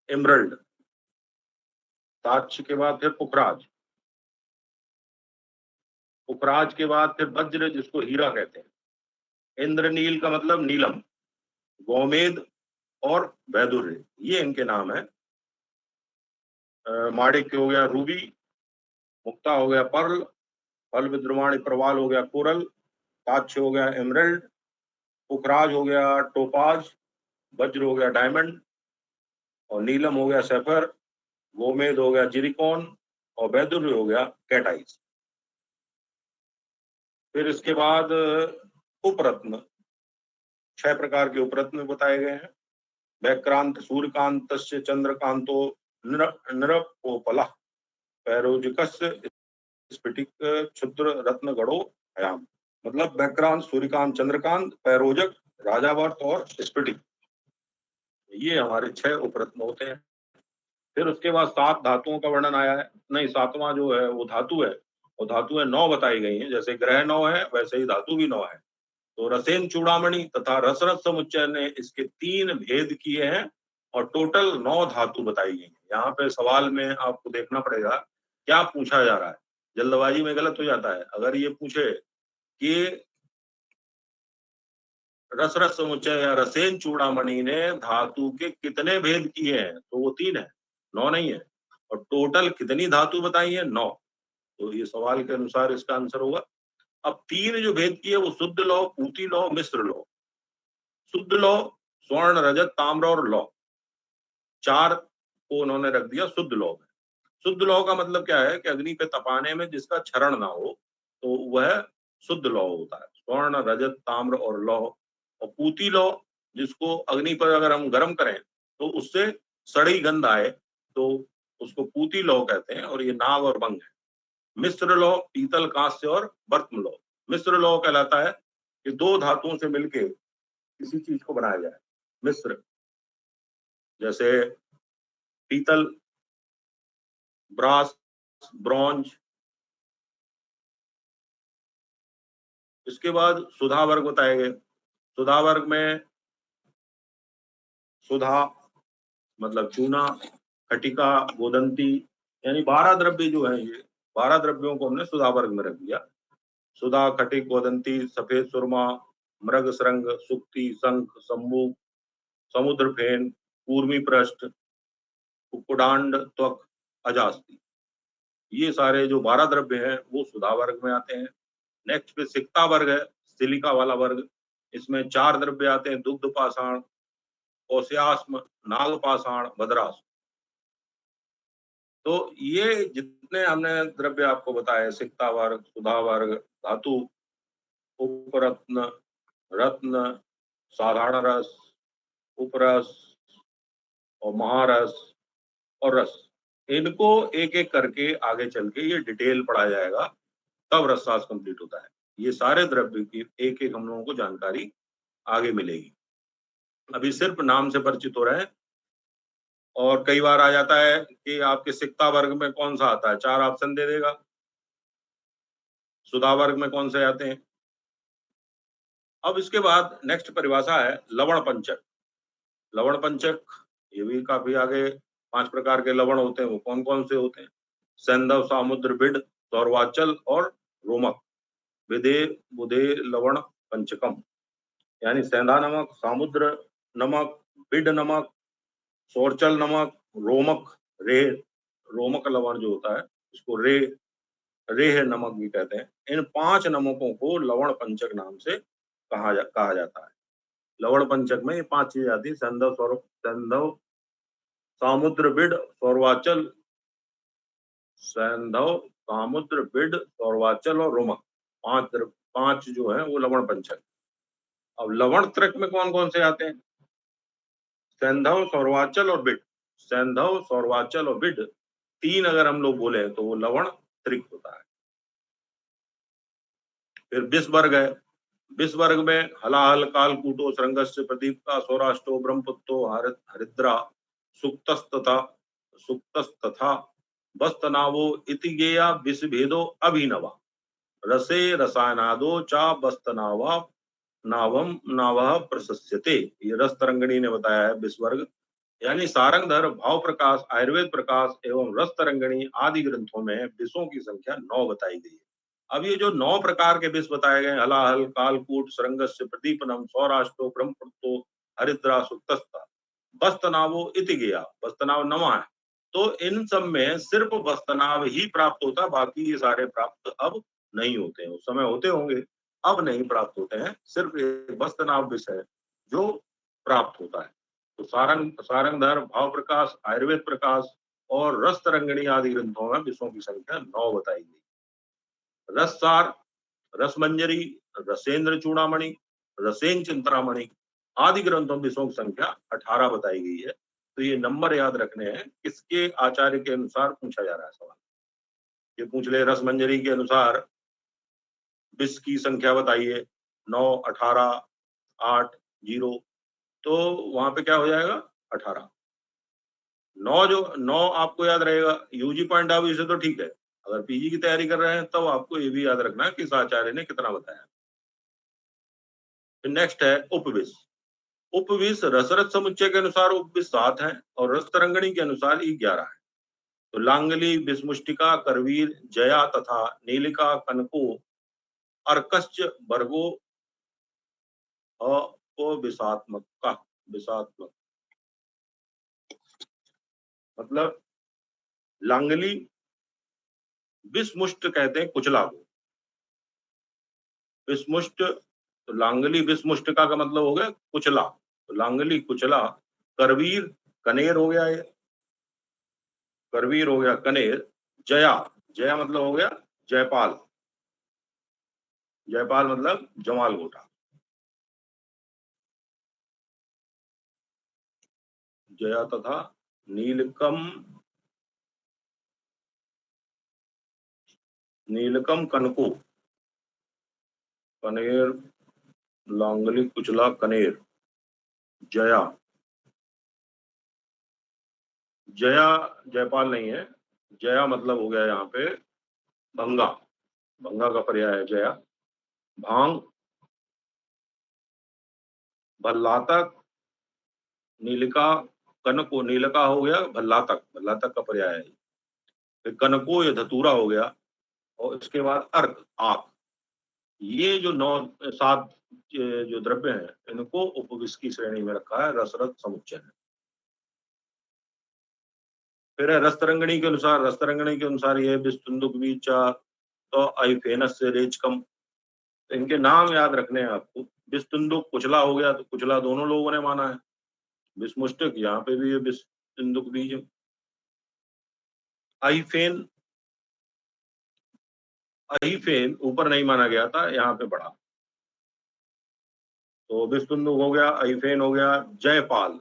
एमरल्ड, ताक्ष के बाद फिर पुखराज, पुखराज के बाद फिर वज्र जिसको हीरा कहते हैं, इंद्रनील का मतलब नीलम, गोमेद और वैदुर्य, ये इनके नाम है। माणिक्य हो गया रूबी, मुक्ता हो गया पर्ल, फल विद्रुमाणी प्रवाल हो गया कोरल, ताक्ष हो गया एमरल्ड, पुखराज हो गया टोपाज, वज्र हो गया डायमंड, और नीलम हो गया सैफर, गोमेद हो गया जिरिकॉन, और वैदुर्य हो गया कैटाइज। फिर इसके बाद उपरत्न, 6 प्रकार के उपरत्न बताए गए हैं। वैक्रांत सूर्यकांत चंद्रकांतो नृपोपला, पैरोजिकस्य स्फटिक क्षुद्र रत्न गणो हयाम। मतलब वैक्रांत, सूर्यकांत, चंद्रकांत, पैरोजक, राजावर्त और स्फटिक, ये हमारे 6 उपरत्न होते हैं। फिर उसके बाद 7 धातुओं का वर्णन आया है। नहीं, 7वां जो है वो धातु है, और धातुएं 9 बताई गई हैं। जैसे ग्रह 9 है वैसे ही धातु भी 9 है। तो रसेन चूड़ामणि तथा रसरस समुच्चय ने इसके 3 भेद किए हैं, और टोटल 9 धातु बताई गई है। यहाँ पे सवाल में आपको देखना पड़ेगा क्या पूछा जा रहा है। जल्दबाजी में गलत हो जाता है। अगर ये पूछे कि रसरस समुच्चय या रसेन चूड़ामणि ने धातु के कितने भेद किए हैं, तो वो 3 है, 9 नहीं है। और टोटल कितनी धातु बताई है? 9। तो ये सवाल के अनुसार इसका आंसर होगा। अब 3 जो भेद किए वो शुद्ध लौ, पूती लौ, मिश्र लौ। शुद्ध लौ स्वर्ण, रजत, ताम्र और लौ, 4 को उन्होंने रख दिया शुद्ध लौ में। शुद्ध लौ का मतलब क्या है कि अग्नि पे तपाने में जिसका क्षरण ना हो, तो वह शुद्ध लौ होता है। स्वर्ण, रजत, ताम्र और लौ। और पूती लौ जिसको अग्नि पर अगर हम गर्म करें तो उससे सड़ी गंध आए, तो उसको पूती लौ कहते हैं, और ये नाग और बंग है। मिश्र लौ पीतल, कांस्य और बर्त्म लौ। मिश्र लौ कहलाता है कि 2 धातुओं से मिलके किसी चीज को बनाया जाए। मिश्र, जैसे पीतल, ब्रास, ब्रॉन्ज। इसके बाद सुधा वर्ग बताए गए। सुधा वर्ग में सुधा मतलब चूना, खटिका, गोदंती, यानी 12 द्रव्य जो है, ये 12 द्रव्यों को हमने सुधा वर्ग में रख दिया। सुधा, खटिक, गोदंती, सफेद सुरमा, मृग सरंग, सुक्ति, शंख, शंभु, समुद्र फेन, कूर्मी पृष्ठ, कुकुडांड, त्वक, अजास्ती, ये सारे जो 12 द्रव्य हैं वो सुधा वर्ग में आते हैं। नेक्स्ट पे सिक्ता वर्ग है, सिलिका वाला वर्ग। इसमें 4 द्रव्य आते हैं, दुग्ध पाषाण, कौशयास्म, नाग पाषाण, भद्रास। तो ये जितने हमने द्रव्य आपको बताए, सिक्ता वर्ग, सुधा वर्ग, धातु, उपरत्न, रत्न, साधारण रस, उपरस और महारस और रस, इनको एक एक करके आगे चल के ये डिटेल पढ़ा जाएगा, तब रसशास्त्र कंप्लीट होता है। ये सारे द्रव्य की एक एक हम लोगों को जानकारी आगे मिलेगी। अभी सिर्फ नाम से परिचित हो रहे हैं। और कई बार आ जाता है कि आपके सिक्ता वर्ग में कौन सा आता है, 4 ऑप्शन दे देगा। सुधा वर्ग में कौन से आते हैं। अब इसके बाद नेक्स्ट परिभाषा है लवण पंचक। लवण पंचक ये भी काफी आगे, 5 प्रकार के लवण होते हैं, वो कौन कौन से होते हैं। सैंधव, सामुद्र, बिड, सौरवाचल और रोमक। विदे बुधे लवण पंचकम, यानी सेंधा नमक, सामुद्र नमक, बिड नमक, सौरचल नमक, रोमक, रे, रोमक लवण जो होता है इसको रेह नमक भी कहते हैं। इन 5 नमकों को लवण पंचक नाम से कहा जाता है। लवण पंचक में ये 5 चीजें आती है, सैंधव, सामुद्र, बिड, सौरवाचल, सैंधव, सामुद्र, बिड, सौरवाचल और रोमक। 5 जो है वो लवण पंचक। अब लवण त्रक में कौन कौन से आते हैं। सैंधव, सौरवाचल और बिड। सैंधव, सौरवाचल और बिड, 3 अगर हम लोग बोले तो वो लवण त्रिक होता है। फिर विष वर्ग है। विष वर्ग में हलाहल, कालकूटो, श्रृंगस्य, प्रदीप्ता, सौराष्ट्रो, ब्रह्मपुत्रो, हरिद्रा, सुक्तस्तथा बस्तनावो इति गेया विष भेदो अभिनवा रसे रसायनादो चा बस्तनावा नावम नावह प्रशस्यते। ये रस तरंगणी ने बताया है विष वर्ग, यानी सारंगधर, भाव प्रकाश, आयुर्वेद प्रकाश एवं रस तरंगणी आदि ग्रंथों में विषों की संख्या 9 बताई गई है। अब ये जो 9 प्रकार के विष बताए गए, हलाहल, कालकूट, श्रृंगस्य, प्रदीपनम, सौराष्ट्रो, ब्रह्मपुत्रो, हरिद्रा, सुक्तस्ता, बस्तनावो इति गया, बस्तनाव 9वां है। तो इन सब में सिर्फ बस्तनाव ही प्राप्त होता, बाकी ये सारे प्राप्त अब नहीं होते हैं। उस समय होते होंगे, अब नहीं प्राप्त होते हैं। सिर्फ एक बस्तनाव विष है जो प्राप्त होता है। तो सारंगधर, भाव प्रकाश, आयुर्वेद प्रकाश और रस तरंगिणी आदि ग्रंथों में विषयों की संख्या 9 बताई गई। रससार, रसमंजरी, रसेंद्र चूड़ामणि, रसेन चिंतामणि आदि ग्रंथों में विषयों की संख्या 18 बताई गई है। तो ये नंबर याद रखने हैं, किसके आचार्य के अनुसार पूछा जा रहा है सवाल। ये पूछ ले रसमंजरी के अनुसार विष की संख्या बताइए, 9, 18, 8, 0, तो वहां पे क्या हो जाएगा 18। 9 जो 9 आपको याद रहेगा, यूजी पॉइंट ऑफ व्यू से तो ठीक है। अगर पीजी की तैयारी कर रहे हैं तो आपको ये भी याद रखना है किस आचार्य ने कितना बताया। फिर नेक्स्ट है उपविष। उपविष रसरत समुच्चय के अनुसार उपविष 7 है और रस तरंगणी के अनुसार ये 11 है। तो लांगली, विषमुष्टिका, करवीर, जया तथा नीलिका, कनको, अर्कश्च वर्गो विषात्मक का, विषात्मक मतलब लांगली, विषमुष्ट कहते हैं कुचला को, विषमुष्ट। तो लांगली विषमुष्टिका का मतलब हो गया कुचला, तो लांगली कुचला। करवीर कनेर हो गया, ये करवीर हो गया कनेर। जया, जया मतलब हो गया जयपाल, जयपाल मतलब जमाल गोटा। जया तथा नीलकम, नीलकम कनको, कनेर, लांगली कुचला कनेर, जया। जया जयपाल नहीं है, जया मतलब हो गया यहाँ पे भंगा, भंगा का पर्याय है जया। भांग, भल्लातक, नीलिका, कनको, नीलिका हो गया भल्लातक, भल्लातक का पर्याय है। फिर कनको ये धतूरा हो गया, और इसके बाद अर्क, आक। ये जो 7 जो द्रव्य हैं, इनको उपविष की श्रेणी में रखा है रसरत समुच्चय ने। फिर है रस तरंगणी के अनुसार, रस तरंगणी के अनुसार ये विस्तुंदुक बीचा तो आइफेनस से रेचकम, तो इनके नाम याद रखने हैं आपको। बिस्तुंदुक, कुचला हो गया तो कुचला दोनों लोगों ने माना है। बिस्मुष्टक, यहाँ पे भी ये बिस्तुंदुक बीज। आइफेन, अहीफेन ऊपर नहीं माना गया था, यहाँ पे पड़ा। तो बिस्तुंदुक हो गया, अहीफेन हो गया। जयपाल,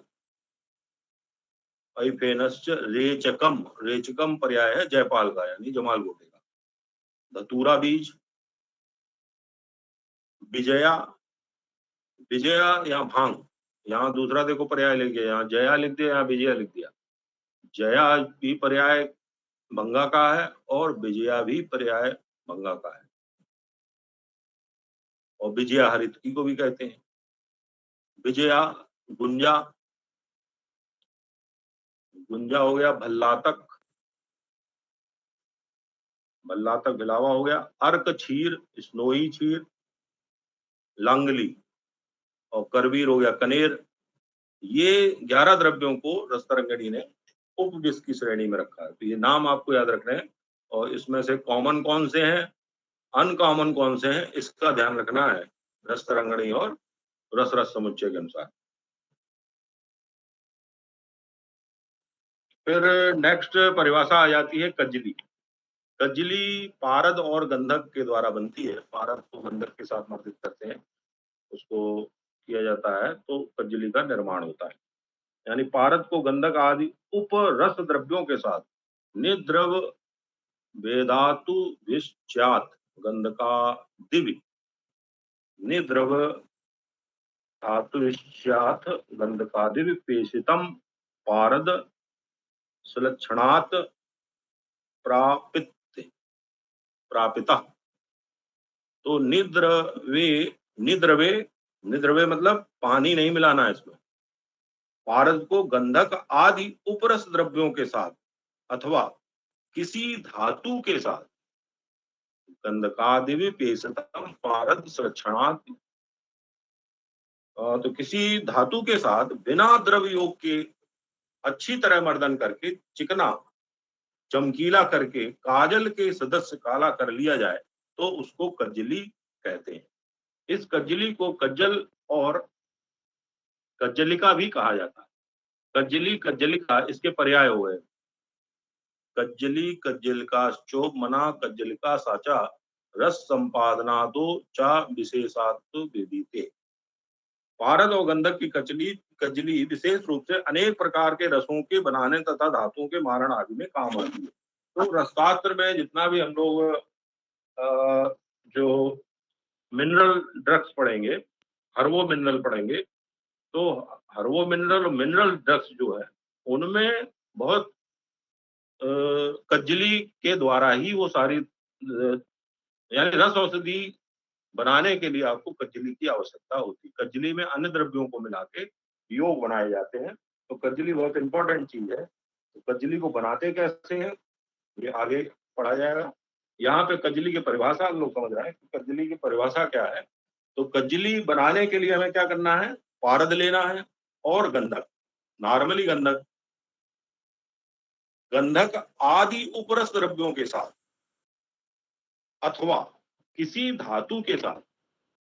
अहीफेनश्च रेचकम, रेचकम पर्याय है जयपाल का, यानी जमाल गोटे का। धतूरा बीज। विजया, विजया यहाँ भांग, यहाँ दूसरा देखो पर्याय लिख दिया, यहाँ जया लिख दिया, यहाँ विजया लिख दिया। जया भी पर्याय भंगा का है और विजया भी पर्याय भंगा का है। और विजया हरितकी को भी कहते हैं। विजया, गुंजा, गुंजा हो गया। भल्लातक, भल्लातक भिलावा हो गया। अर्क क्षीर, स्नोई क्षीर। लांगली और करवीर हो गया कनेर। ये 11 द्रव्यों को रसतरंगिणी ने उपविष की श्रेणी में रखा है। तो ये नाम आपको याद रखने हैं, और इसमें से कॉमन कौन से हैं, अनकॉमन कौन से हैं, इसका ध्यान रखना है रसतरंगिणी और रस रस समुच्चय के अनुसार। फिर नेक्स्ट परिभाषा आ जाती है कज्जली। कज्जली पारद और गंधक के द्वारा बनती है। पारद को गंधक के साथ मर्दित करते हैं, उसको किया जाता है, तो कज्जली का निर्माण होता है। यानी पारद को गंधक आदि उप रस द्रव्यों के साथ निद्रव वेदातु विश्चात गंधका दिव्य, निद्रव धातु विश्चात गंधका दिव्य पेशितम पारद सुलक्षणात् प्रापित, प्रापिता। तो निद्रवे, निद्रवे, निद्रवे मतलब पानी नहीं मिलाना है इसमें। पारद को गंधक आदि उपरस द्रव्यों के साथ अथवा किसी धातु के साथ गंधकादिवि पेशतम पारद सुलक्षणात्, तो किसी धातु के साथ बिना द्रव योग के अच्छी तरह मर्दन करके, चिकना चमकीला करके, काजल के सदस्य काला कर लिया जाए तो उसको कज्जली कहते हैं। इस कज्जली को कज्जल और कज्जलिका भी कहा जाता है। कज्जली, कज्जलिका इसके पर्याय हुए। कज्जली, कज्जलिका चोप मना, कज्जलिका साचा रस संपादना दो चा विशेषात्व विदिते। पारद और गंधक की कचली, कज्जली विशेष रूप से अनेक प्रकार के रसों के बनाने तथा धातुओं के मारण आदि में काम आती है। तो रसशास्त्र में जितना भी हम लोग जो मिनरल ड्रग्स पढ़ेंगे, हर्बो मिनरल पढ़ेंगे, तो हर्बो मिनरल और मिनरल ड्रग्स जो है उनमें बहुत कज्जली के द्वारा ही वो सारी यानी रस औषधि बनाने के लिए आपको कज्जली की आवश्यकता होती है। कज्जली में अन्य द्रव्यों को मिला के योग बनाए जाते हैं। तो कज्जली बहुत इंपॉर्टेंट चीज है। तो कज्जली को बनाते कैसे हैं ये आगे पढ़ा जाएगा। यहाँ पे कज्जली की परिभाषा लोग समझ रहे हैं कि कज्जली की परिभाषा क्या है। तो कज्जली बनाने के लिए हमें क्या करना है, पारद लेना है और गंधक, नॉर्मली गंधक, गंधक आदि उपरस द्रव्यों के साथ अथवा किसी धातु के साथ,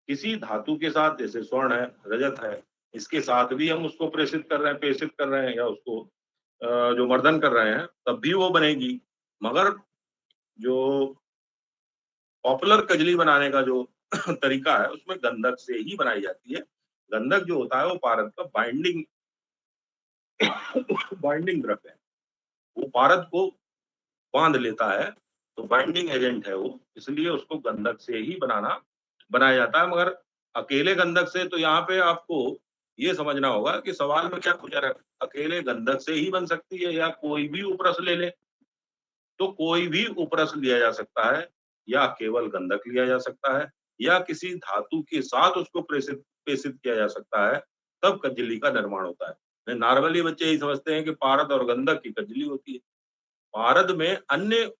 किसी धातु के साथ, जैसे स्वर्ण है, रजत है, इसके साथ भी हम उसको प्रेषित कर रहे हैं, प्रेषित कर रहे हैं, या उसको जो मर्दन कर रहे हैं, तब भी वो बनेगी। मगर जो पॉपुलर कजली बनाने का जो तरीका है उसमें गंधक से ही बनाई जाती है। गंधक जो होता है वो पारद का बाइंडिंग बाइंडिंग द्रव्य है, वो पारद को बांध लेता है, तो बाइंडिंग एजेंट है वो, इसलिए उसको गंधक से ही बनाया जाता है। मगर अकेले गंधक से, तो यहाँ पे आपको ये समझना होगा कि सवाल में क्या पूछा है, अकेले गंधक से ही बन सकती है या कोई भी उपरस ले ले। तो कोई भी उपरस लिया जा सकता है, या केवल गंधक लिया जा सकता है, या किसी धातु के साथ उसको प्रेषित प्रेषित किया जा सकता है, तब कज्जली का निर्माण होता है। नॉर्मली बच्चे यही समझते हैं कि पारद और गंधक की कज्जली होती है। पारद में अन्य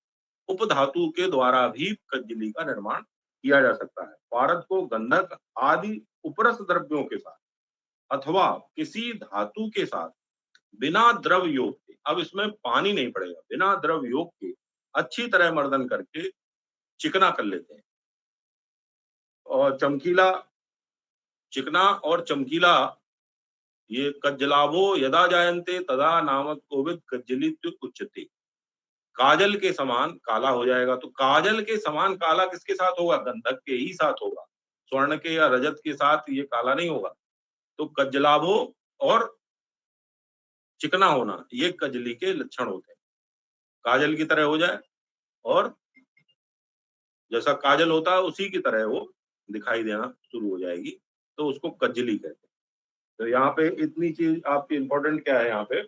उपधातु के द्वारा भी कज्जली का निर्माण किया जा सकता है। पारद को गंधक आदि उपरस द्रव्यों के साथ अथवा किसी धातु के साथ बिना द्रव योग के, अब इसमें पानी नहीं पड़ेगा, बिना द्रव योग के अच्छी तरह मर्दन करके चिकना कर लेते हैं। और चमकीला, चिकना और चमकीला, ये कज्जलाभो यदा जायन्ते तदा नामक कोविद कज्जलित उच्यते। काजल के समान काला हो जाएगा, तो काजल के समान काला किसके साथ होगा? गंधक के ही साथ होगा। स्वर्ण के या रजत के साथ ये काला नहीं होगा। तो कज्जलाभो और चिकना होना, ये कजली के लक्षण होते हैं। काजल की तरह हो जाए और जैसा काजल होता है उसी की तरह वो दिखाई देना शुरू हो जाएगी, तो उसको कजली कहते हैं। तो यहाँ पे इतनी चीज आपकी इंपॉर्टेंट क्या है यहाँ पे,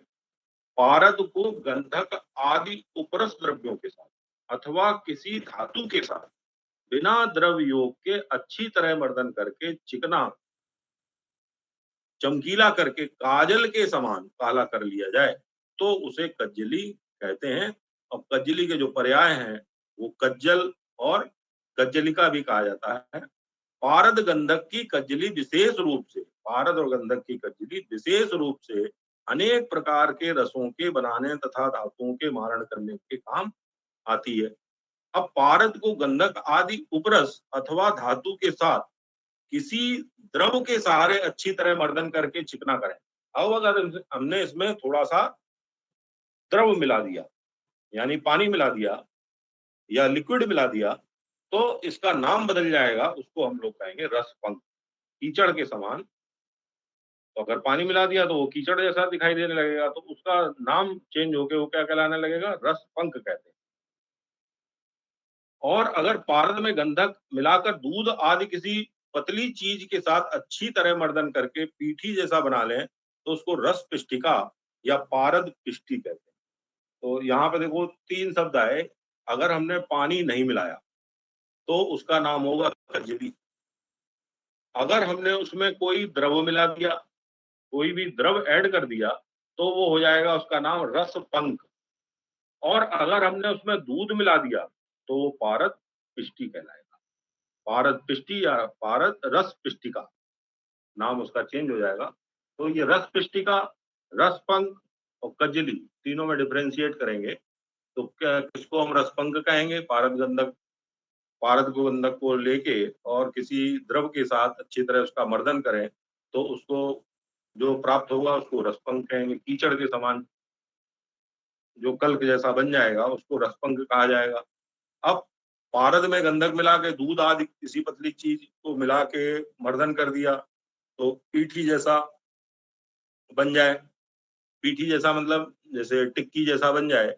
पारद को गंधक आदि उपरस द्रव्यों के साथ अथवा किसी धातु के साथ बिना द्रव योग के अच्छी तरह मर्दन करके चिकना चमकीला करके काजल के समान काला कर लिया जाए तो उसे कज्जली कहते हैं। और कज्जली के जो पर्याय हैं वो कज्जल और कज्जलिका भी कहा जाता है। पारद गंधक की कज्जली विशेष रूप से, पारद और गंधक की कज्जली विशेष रूप से अनेक प्रकार के रसों के बनाने तथा धातुओं के मारण करने के काम आती है। अब पारद को गंधक आदि उपरस अथवा धातु के साथ किसी द्रव के सहारे अच्छी तरह मर्दन करके चिकना करें। अब अगर हमने इसमें थोड़ा सा द्रव मिला दिया, यानी पानी मिला दिया या लिक्विड मिला दिया, तो इसका नाम बदल जाएगा, उसको हम लोग कहेंगे रसपंक, कीचड़ के समान। तो अगर पानी मिला दिया तो वो कीचड़ जैसा दिखाई देने लगेगा, तो उसका नाम चेंज होके वो क्या कहलाने लगेगा? रसपंक कहते हैं। और अगर पारद में गंधक मिलाकर दूध आदि किसी पतली चीज के साथ अच्छी तरह मर्दन करके पीठी जैसा बना लें तो उसको रस पिष्टिका या पारद पिष्टि कहते हैं। तो यहाँ पे देखो 3 शब्द आए। अगर हमने पानी नहीं मिलाया तो उसका नाम होगा कजली। अगर हमने उसमें कोई द्रव मिला दिया, कोई भी द्रव ऐड कर दिया, तो वो हो जाएगा उसका नाम रस पंक। और अगर हमने उसमें दूध मिला दिया तो वो पारद पिष्टि कहलाएगा। पारद पिष्टि या पारद रस पिष्टिका नाम उसका चेंज हो जाएगा। तो ये रस पिष्टिका, रस पंक और कजली तीनों में डिफरेंशिएट करेंगे तो क्या किसको हम रसपंक कहेंगे? पारद गंधक, पारद को गंधक को लेके और किसी द्रव के साथ अच्छी तरह उसका मर्दन करें तो उसको जो प्राप्त होगा उसको रसपंक कहेंगे। कीचड़ के समान जो कल्क जैसा बन जाएगा उसको रसपंक कहा जाएगा। अब पारद में गंधक मिला के दूध आदि किसी पतली चीज को मिला के मर्दन कर दिया तो पीठी जैसा बन जाए। पीठी जैसा मतलब जैसे टिक्की जैसा बन जाए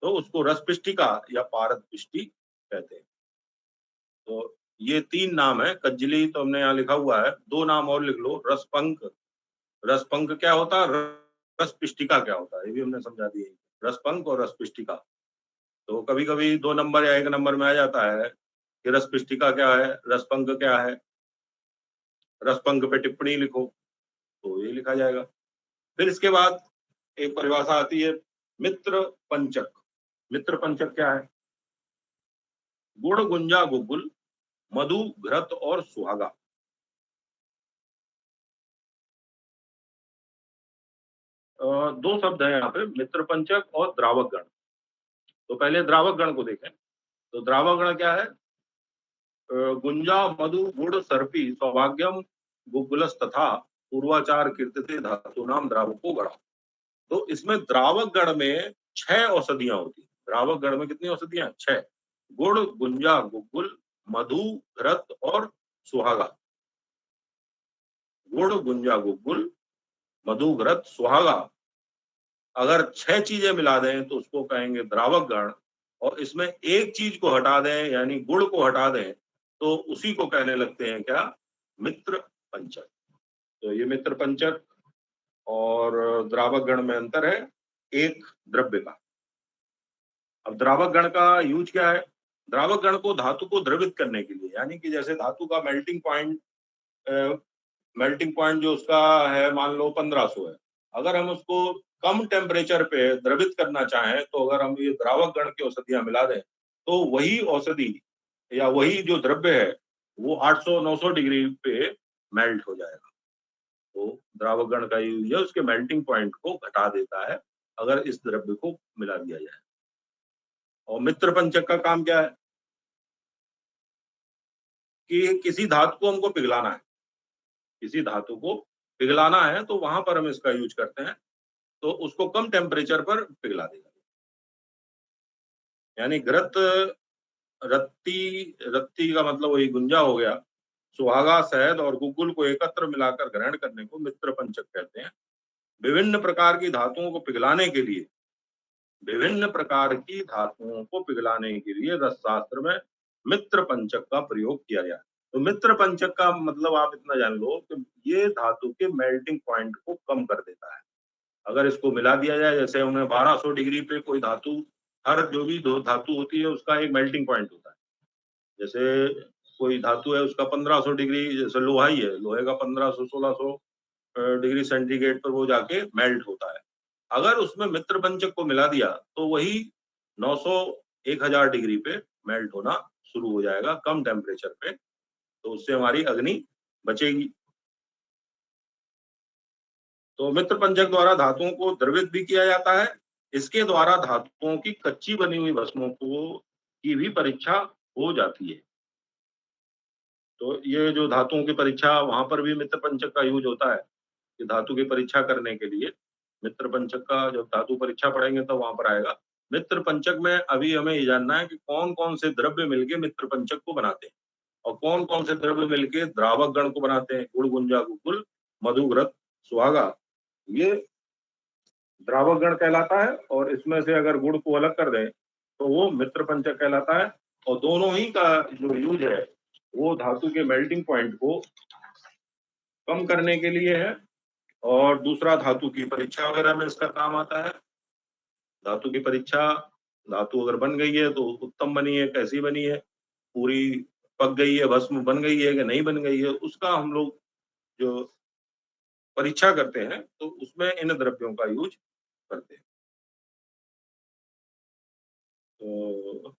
तो उसको रस पिष्टिका या पारद पिष्टि कहते हैं। तो ये 3 नाम है। कज्जली तो हमने यहाँ लिखा हुआ है, 2 नाम और लिख लो, रसपंक। रसपंक क्या होता है? रस पिष्टिका क्या होता है? ये भी हमने समझा दिया। रसपंक और रस पिष्टिका। तो कभी-कभी 2 नंबर या 1 नंबर में आ जाता है कि रस पिष्टिका क्या है, रसपंक क्या है, रसपंक पे टिप्पणी लिखो, तो ये लिखा जाएगा। फिर इसके बाद एक परिभाषा आती है मित्र पंचक। मित्र पंचक क्या है? गुड़, गुंजा, गुग्गुल, मधु, घृत और सुहागा। 2 शब्द हैं यहाँ पे, मित्र पंचक और द्रावक गण। तो पहले द्रावक गण को देखें। तो द्रावक गण क्या है? गुंजा, मधु, गुड़, सर्पी, सौभाग्यम, गुग्गुलस तथा पूर्वाचार कीर्तिते धातुनाम द्रावको गण। तो इसमें द्रावक गण में 6 औषधियां होती हैं। द्रावक गण में कितनी औषधियां? 6। गुड़, गुंजा, गुग्गुल, मधु, घृत और सुहागा। गुड़, गुंजा, गुग्गुल, मधु, घृत, सुहागा। अगर 6 चीजें मिला दें तो उसको कहेंगे द्रावक गण। और इसमें एक चीज को हटा दें यानी गुड़ को हटा दें तो उसी को कहने लगते हैं क्या? मित्र पंचक। तो ये मित्र पंचक और द्रावक गण में अंतर है एक द्रव्य का। अब द्रावक गण का यूज क्या है? द्रावक गण को धातु को द्रवित करने के लिए, यानी कि जैसे धातु का मेल्टिंग पॉइंट जो उसका है मान लो 1500 है। अगर हम उसको कम टेम्परेचर पे द्रवित करना चाहें तो अगर हम ये द्रावक गण की औषधियां मिला दें तो वही औषधि या वही जो द्रव्य है वो 800-900 डिग्री पे मेल्ट हो जाएगा। तो द्रावक गण का यूज है उसके मेल्टिंग पॉइंट को घटा देता है अगर इस द्रव्य को मिला दिया जाए। और मित्र पंचक का काम क्या है? कि किसी धातु को हमको पिघलाना है, किसी धातु को पिघलाना है तो वहां पर हम इसका यूज करते हैं, तो उसको कम टेम्परेचर पर पिघला देगा। यानी घृत, रत्ती, रत्ती का मतलब वही गुंजा हो गया, सुहागा, शहद और गुग्गुल को एकत्र मिलाकर ग्रहण करने को मित्र पंचक कहते हैं। विभिन्न प्रकार की धातुओं को पिघलाने के लिए, विभिन्न प्रकार की धातुओं को पिघलाने के लिए रसशास्त्र में मित्र पंचक का प्रयोग किया गया। तो मित्र पंचक का मतलब आप इतना जान लो कि ये धातु के मेल्टिंग पॉइंट को कम कर देता है। अगर इसको मिला दिया जाए, जैसे उन्हें 1200 डिग्री पे कोई धातु, हर जो भी दो धातु होती है उसका एक मेल्टिंग पॉइंट होता है। जैसे कोई धातु है उसका 1500 डिग्री, जैसे लोहा ही है, लोहे का 1500-1600 डिग्री सेंटीग्रेड पर वो जाके मेल्ट होता है। अगर उसमें मित्र पंचक को मिला दिया तो वही 900-1000 डिग्री पे मेल्ट होना शुरू हो जाएगा कम टेम्परेचर पे, तो उससे हमारी अग्नि बचेगी। तो मित्र पंचक द्वारा धातुओं को द्रवित भी किया जाता है। इसके द्वारा धातुओं की कच्ची बनी हुई भस्मों को की भी परीक्षा हो जाती है। तो ये जो धातुओं की परीक्षा, वहां पर भी मित्र पंचक का यूज होता है कि धातु की परीक्षा करने के लिए मित्र पंचक का, जब धातु परीक्षा पढ़ेंगे तो वहां पर आएगा। मित्र पंचक में अभी हमें ये जानना है कि कौन कौन से द्रव्य मिलके मित्र पंचक को बनाते हैं और कौन कौन से द्रव्य मिलके द्रावक गण को बनाते हैं। गुड़, गुंजा, गुग्गुल, मधु, घृत, सुहागा, ये द्रावक गण कहलाता है। और इसमें से अगर गुड़ को अलग कर दें तो वो मित्र पंचक कहलाता है। और दोनों ही का जो यूज है वो धातु के मेल्टिंग पॉइंट को कम करने के लिए है, और दूसरा धातु की परीक्षा वगैरह में इसका काम आता है। धातु की परीक्षा, धातु अगर बन गई है तो उत्तम बनी है, कैसी बनी है, पूरी पक गई है, भस्म बन गई है कि नहीं बन गई है, उसका हम लोग जो परीक्षा करते हैं तो उसमें इन द्रव्यों का यूज करते हैं। तो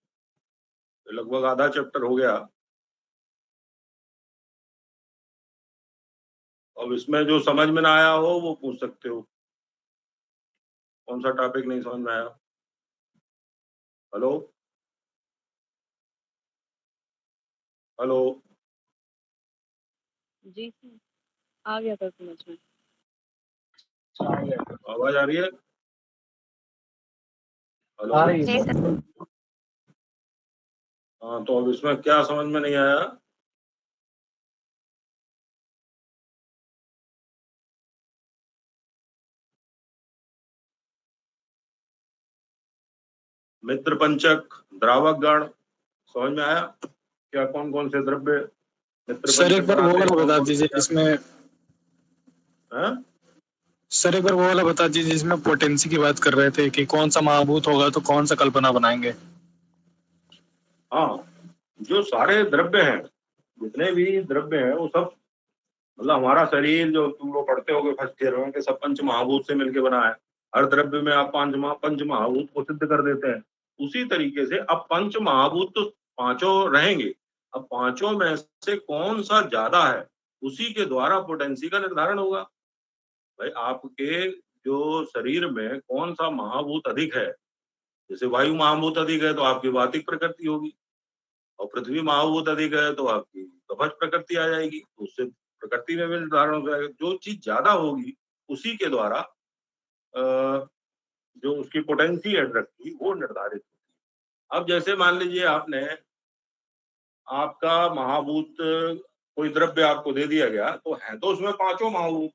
लगभग आधा चैप्टर हो गया। अब इसमें जो समझ में ना आया हो वो पूछ सकते हो। कौन सा टॉपिक नहीं समझ में आया? हेलो, हेलो, जी सर, आ गया था समझ में। आवाज आ रही है? हेलो। आ रही जी है। सर। हाँ, तो अब इसमें क्या समझ में नहीं आया? मित्र पंचक, द्रावक गण समझ में आया? क्या कौन कौन से द्रव्य मित्र सर एक पंचक बार वो बनाते हैं, वाला कौन बता कौन से दीजिए क्या? जिसमें, हाँ? सर एक बार वो वाला बता दीजिए जिसमें पोटेंसी की बात कर रहे थे कि कौन सा महाभूत होगा तो कौन सा कल्पना बनाएंगे। हाँ, जो सारे द्रव्य हैं, जितने भी द्रव्य हैं वो सब, मतलब हमारा शरीर जो तुम लोग पढ़ते होगे फर्स्ट ईयर में कि सब पंच महाभूत से मिलके बना है। हर द्रव्य में आप पंच महाभूत को सिद्ध कर देते हैं। उसी तरीके से अब पंच महाभूत तो पांचों रहेंगे, अब पांचों में से कौन सा ज्यादा है उसी के द्वारा पोटेंसी का निर्धारण होगा। भाई आपके जो शरीर में कौन सा महाभूत अधिक है, जैसे वायु महाभूत अधिक है तो आपकी वातिक प्रकृति होगी, और पृथ्वी महाभूत अधिक है तो आपकी कवच प्रकृति आ जाएगी, तो उससे प्रकृति में भी निर्धारण हो जाएगा। जो चीज ज्यादा होगी उसी के द्वारा जो उसकी पोटेंसी है ड्रग की वो निर्धारित होती है। अब जैसे मान लीजिए आपने, आपका महाभूत कोई द्रव्य आपको दे दिया गया, तो है तो उसमें पांचों महाभूत।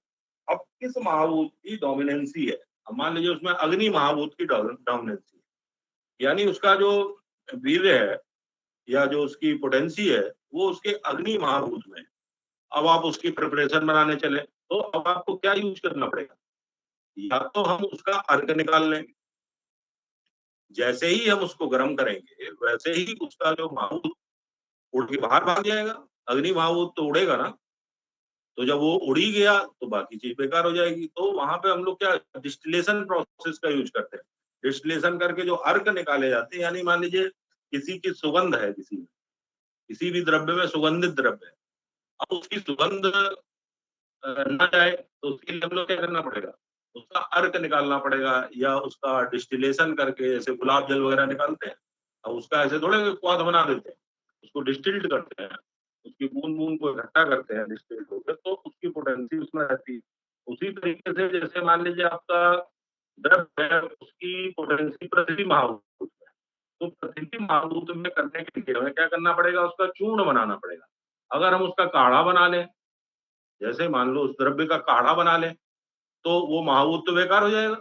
अब किस महाभूत की डोमिनेंसी है? अब मान लीजिए उसमें अग्नि महाभूत की डोमिनेंसी है, यानी उसका जो वीर्य है या जो उसकी पोटेंसी है वो उसके अग्नि महाभूत में। अब आप उसकी प्रिपरेशन बनाने चले तो अब आपको क्या यूज करना पड़ेगा? या तो हम उसका अर्क निकाल लें, जैसे ही हम उसको गर्म करेंगे वैसे ही उसका जो महाभूत उड़ के बाहर भाग जाएगा। अग्नि महाभूत तो उड़ेगा ना, तो जब वो उड़ ही गया तो बाकी चीज बेकार हो जाएगी। तो वहां पे हम लोग क्या डिस्टिलेशन प्रोसेस का यूज करते हैं। डिस्टिलेशन करके जो अर्क निकाले जाते हैं, यानी मान लीजिए किसी की सुगंध है, किसी भी द्रव्य में सुगंधित द्रव्य है, अब उसकी सुगंध ना जाए तो उसके लिए हम लोग क्या करना पड़ेगा? उसका अर्क निकालना पड़ेगा, या उसका डिस्टिलेशन करके, जैसे गुलाब जल वगैरह निकालते हैं, अब उसका ऐसे थोड़े स्वाद बना देते हैं, उसको डिस्टिल्ड करते हैं। उसकी बूंद-बूंद को इकट्ठा करते हैं डिस्टिल होके, तो उसकी पोटेंसी उसमें रहती है। उसी तरीके से जैसे मान लीजिए आपका द्रव्य है, उसकी पोटेंसी प्रति महाभूत है। तो प्रति महाभूत में करने के लिए हमें क्या करना पड़ेगा? उसका चूर्ण बनाना पड़ेगा। अगर हम उसका काढ़ा बना लें, जैसे मान लो उस द्रव्य का काढ़ा बना लें, तो वो महाभूत तो बेकार हो जाएगा,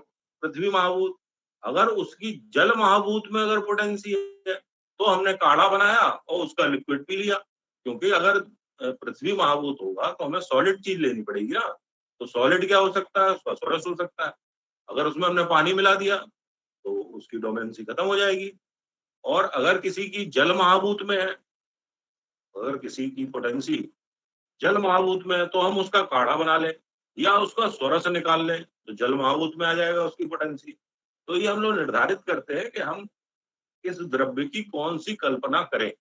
पृथ्वी महाभूत। अगर उसकी जल महाभूत में अगर पोटेंसी है, तो हमने काढ़ा बनाया और उसका लिक्विड पी लिया। क्योंकि अगर पृथ्वी महाभूत होगा तो हमें सॉलिड चीज लेनी पड़ेगी ना। तो सॉलिड क्या हो सकता है? फास्फोरस हो सकता है। अगर उसमें हमने पानी मिला दिया तो उसकी डोमेंसी खत्म हो जाएगी। और अगर किसी की जल महाभूत में है, अगर किसी की पोटेंसी जल महाभूत में है, तो हम उसका काढ़ा बना लें या उसका स्वरस निकाल लें, तो जल महाभूत में आ जाएगा उसकी पोटेंसी। तो ये हम लोग निर्धारित करते हैं कि हम इस द्रव्य की कौन सी कल्पना करें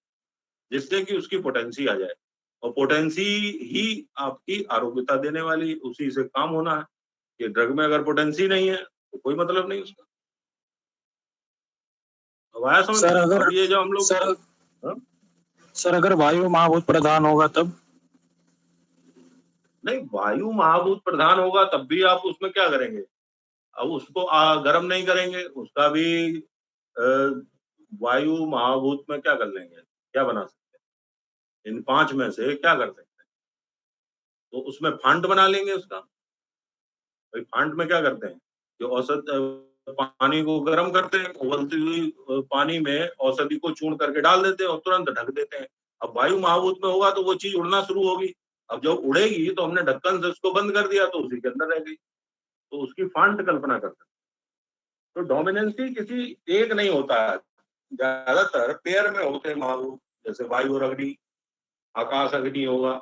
जिससे कि उसकी पोटेंसी आ जाए। और पोटेंसी ही आपकी आरोग्यता देने वाली, उसी से काम होना है। कि ड्रग में अगर पोटेंसी नहीं है तो कोई मतलब नहीं उसका। अब आया समझ सर में? अगर अब ये जो हम लोग सर हाँ? सर अगर वायु महाभूत प्रधान होगा तब? नहीं, वायु महाभूत प्रधान होगा तब भी आप उसमें क्या करेंगे? अब उसको गर्म नहीं करेंगे, उसका भी वायु महाभूत में क्या कर लेंगे? क्या बना सकते हैं? इन 5 में से क्या कर सकते हैं? तो उसमें फांट बना लेंगे उसका। भाई फांट में क्या करते हैं? जो औसत पानी को गर्म करते हैं, उबलती हुई पानी में औषधि को चूर्ण करके डाल देते हैं और तुरंत ढक देते हैं। अब वायु महाभूत में होगा तो वो चीज उड़ना शुरू होगी। अब जब उड़ेगी तो हमने ढक्कन से उसको बंद कर दिया तो उसी के अंदर रह गई। तो उसकी फांट कल्पना कर सकते हैं। तो डोमिनेंसी किसी एक नहीं होता है, ज्यादातर पेयर में होते हैं महाभूत। जैसे वायु और अग्नि, आकाश अग्नि होगा।